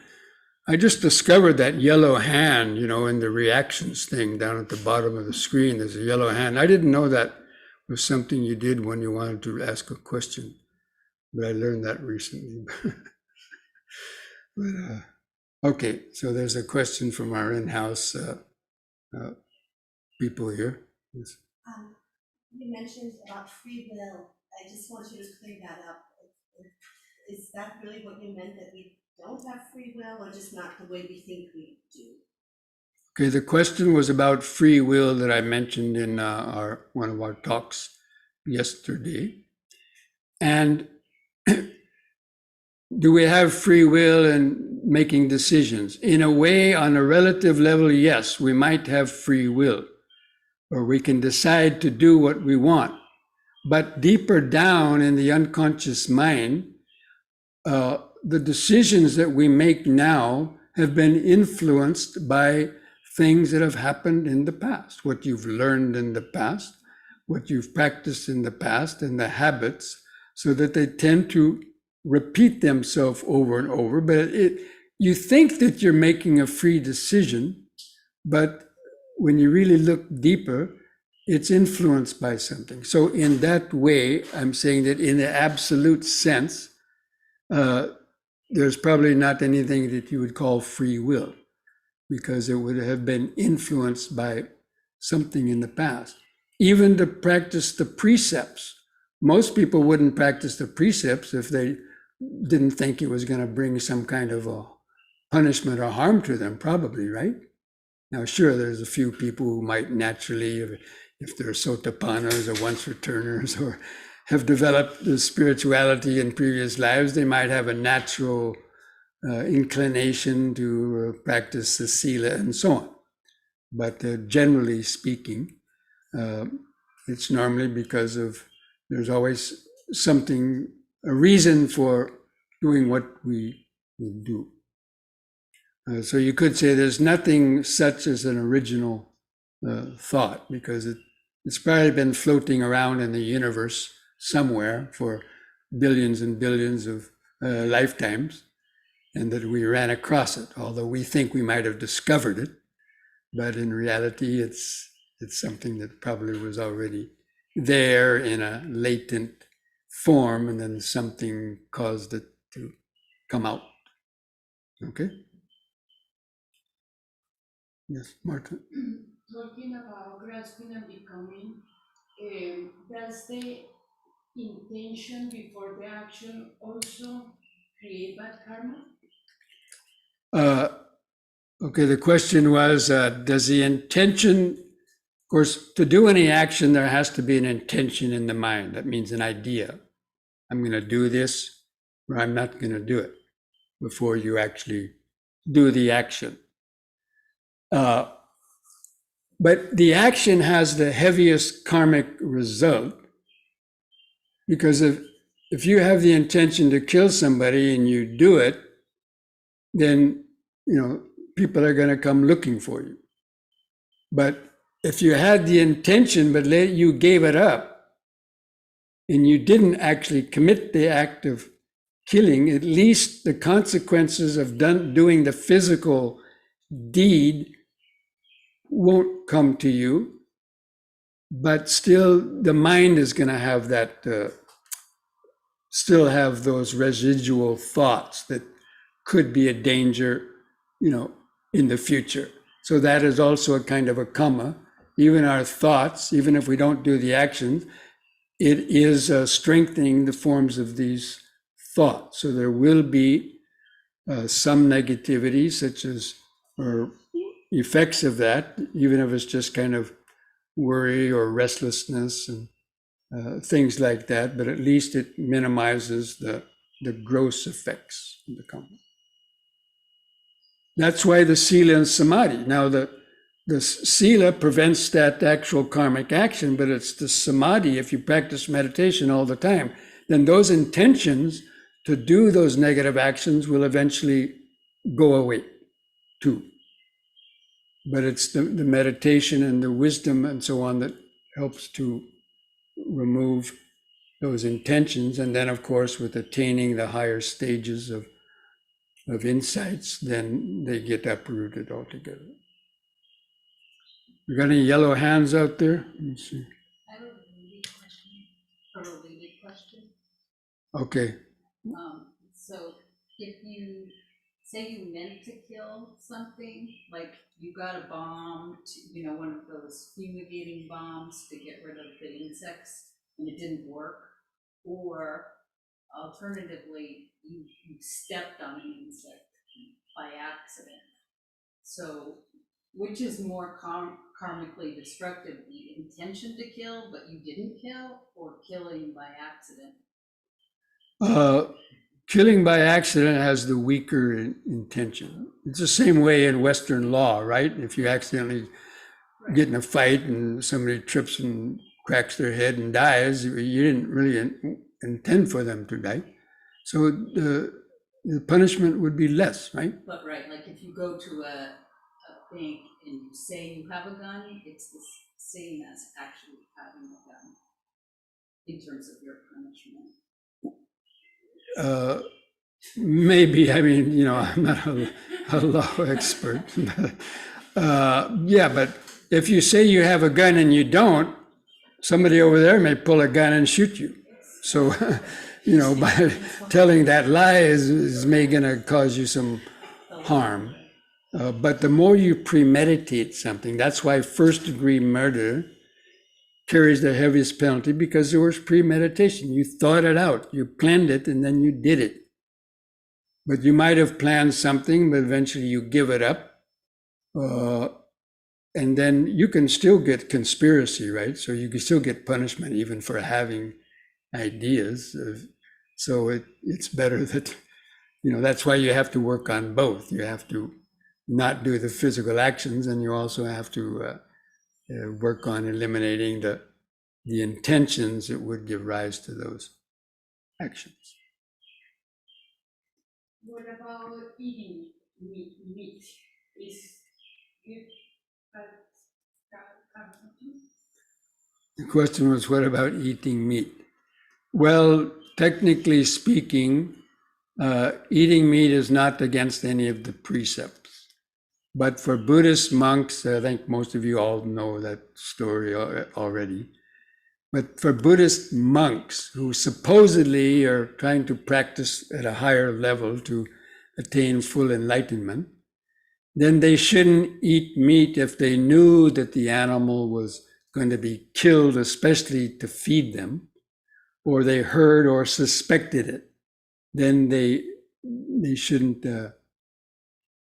I just discovered that yellow hand, in the reactions thing down at the bottom of the screen. There's a yellow hand. I didn't know that was something you did when you wanted to ask a question, but I learned that recently. Okay, so there's a question from our in-house people here. Yes. You mentioned about free will. I just want you to clear that up. Is that really what you meant, that we don't have free will, or just not the way we think we do? Okay, the question was about free will that I mentioned in one of our talks yesterday. And do we have free will in making decisions? In a way, on a relative level, yes, we might have free will, or we can decide to do what we want. But deeper down in the unconscious mind, the decisions that we make now have been influenced by things that have happened in the past, what you've learned in the past, what you've practiced in the past, and the habits, so that they tend to repeat themselves over and over. But you think that you're making a free decision, but when you really look deeper, it's influenced by something. So in that way, I'm saying that in the absolute sense, there's probably not anything that you would call free will, because it would have been influenced by something in the past. Even to practice the precepts, most people wouldn't practice the precepts if they didn't think it was going to bring some kind of a punishment or harm to them, probably, right? Now, sure, there's a few people who might naturally, if they're sotapannas or once returners, or have developed the spirituality in previous lives, they might have a natural inclination to practice the sila and so on. But generally speaking, it's normally because there's always something, a reason for doing what we do. So you could say there's nothing such as an original thought, because it's probably been floating around in the universe somewhere for billions and billions of lifetimes, and that we ran across it, although we think we might have discovered it. But in reality, it's something that probably was already there in a latent form, and then something caused it to come out. Okay? Yes, Martha. Talking about grasping and becoming, does the intention before the action also create bad karma? Okay, the question was, does the intention, of course, to do any action, there has to be an intention in the mind. That means an idea. I'm going to do this, or I'm not going to do it, before you actually do the action. But the action has the heaviest karmic result, because if you have the intention to kill somebody and you do it, then, people are going to come looking for you. But if you had the intention, but you gave it up, and you didn't actually commit the act of killing, at least the consequences of doing the physical deed won't come to you, but still the mind is going to have that, still have those residual thoughts that could be a danger, in the future. So that is also a kind of a karma. Even our thoughts, even if we don't do the actions, it is strengthening the forms of these thoughts. So there will be some negativity, such as, or effects of that, even if it's just kind of worry or restlessness and things like that, but at least it minimizes the gross effects of the karma. That's why the sila and samadhi. Now the sila prevents that actual karmic action, but it's the samadhi. If you practice meditation all the time, then those intentions to do those negative actions will eventually go away too. But it's the meditation and the wisdom and so on that helps to remove those intentions. And then, of course, with attaining the higher stages of insights, then they get uprooted altogether. We got any yellow hands out there? Let me see. I have a related question. Okay. So if you say you meant to kill something, like you got a bomb, one of those fumigating bombs to get rid of the insects, and it didn't work, or alternatively, you stepped on an insect by accident. So which is more karmically destructive, the intention to kill but you didn't kill, or killing by accident? Killing by accident has the weaker intention. It's the same way in Western law, right? If you accidentally get in a fight and somebody trips and cracks their head and dies, you didn't really intend for them to die. So the punishment would be less, right? But right, like if you go to a bank and you say you have a gun, it's the same as actually having a gun in terms of your punishment. Maybe, I mean, you know, I'm not a law expert. Yeah, but if you say you have a gun and you don't, somebody over there may pull a gun and shoot you. So, you know, by telling that lie is going to cause you some harm. But the more you premeditate something, that's why first-degree murder carries the heaviest penalty, because there was premeditation. You thought it out, you planned it, and then you did it. But you might have planned something, but eventually you give it up. And then you can still get conspiracy, right? So you can still get punishment even for having ideas. So it's better that, you know, that's why you have to work on both. You have to not do the physical actions, and you also have to work on eliminating the intentions that would give rise to those actions. What about eating meat? Is it The question was, what about eating meat? Well, technically speaking, eating meat is not against any of the precepts. But for Buddhist monks, I think most of you all know that story already. But for Buddhist monks who supposedly are trying to practice at a higher level to attain full enlightenment, then they shouldn't eat meat if they knew that the animal was going to be killed, especially to feed them, or they heard or suspected it. Then they shouldn't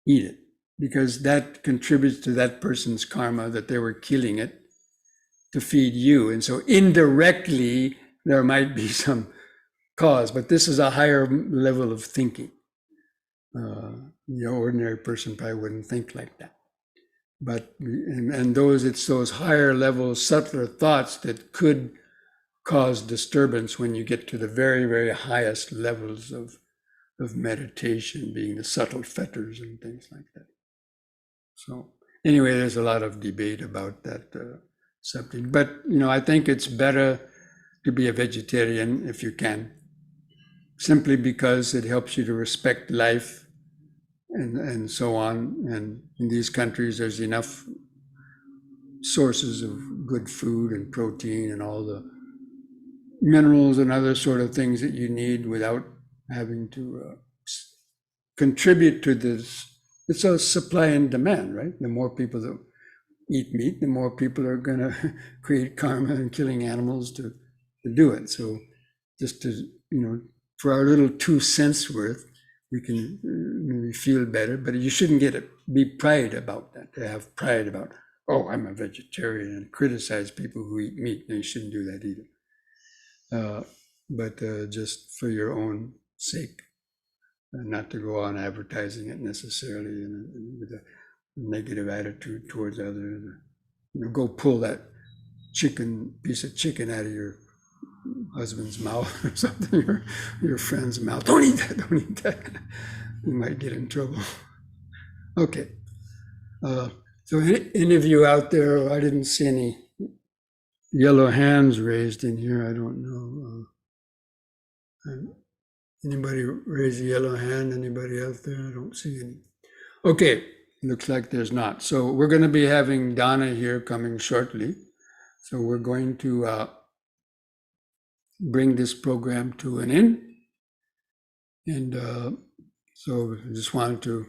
eat it, because that contributes to that person's karma, that they were killing it to feed you. And so indirectly, there might be some cause, but this is a higher level of thinking. The ordinary person probably wouldn't think like that. But, and it's those higher level, subtler thoughts that could cause disturbance when you get to the very, very highest levels of meditation, being the subtle fetters and things like that. So anyway, there's a lot of debate about that subject. But, you know, I think it's better to be a vegetarian if you can, simply because it helps you to respect life and so on. And in these countries, there's enough sources of good food and protein and all the minerals and other sort of things that you need without having to contribute to this. It's a supply and demand, right? The more people that eat meat, the more people are going to create karma and killing animals to do it. So just to, you know, for our little 2 cents worth, we can maybe feel better, but you shouldn't be pride about that, to have pride about, oh, I'm a vegetarian, and criticize people who eat meat. No, you shouldn't do that either. But just for your own sake, not to go on advertising it necessarily with a negative attitude towards others. You know, go pull that piece of chicken out of your husband's mouth or something, or your friend's mouth. Don't eat that, don't eat that. You might get in trouble. Okay. So any of you out there, I didn't see any yellow hands raised in here. I don't know. Anybody raise a yellow hand? Anybody out there? I don't see any. Okay, looks like there's not. So we're going to be having Donna here coming shortly. So we're going to bring this program to an end. And so I just wanted to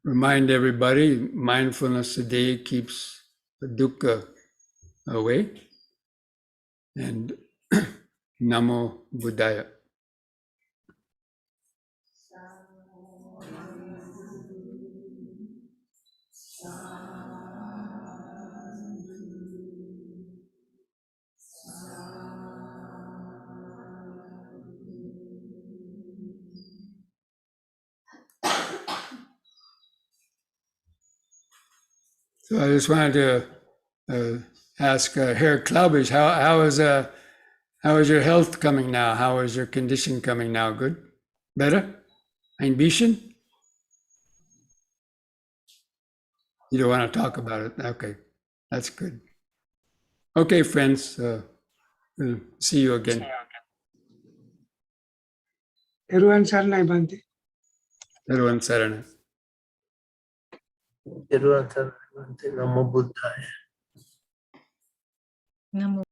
remind everybody, mindfulness today keeps the dukkha away. And Namo Buddhaya. So I just wanted to ask Herr Klaubisch, how is your health coming now? How is your condition coming now? Good? Better? Ein bisschen? You don't want to talk about it? Okay, that's good. Okay, friends, we'll see you again. Everyone Saranai Bhante. Everyone, Sarana. Namo Buddhaya. Namo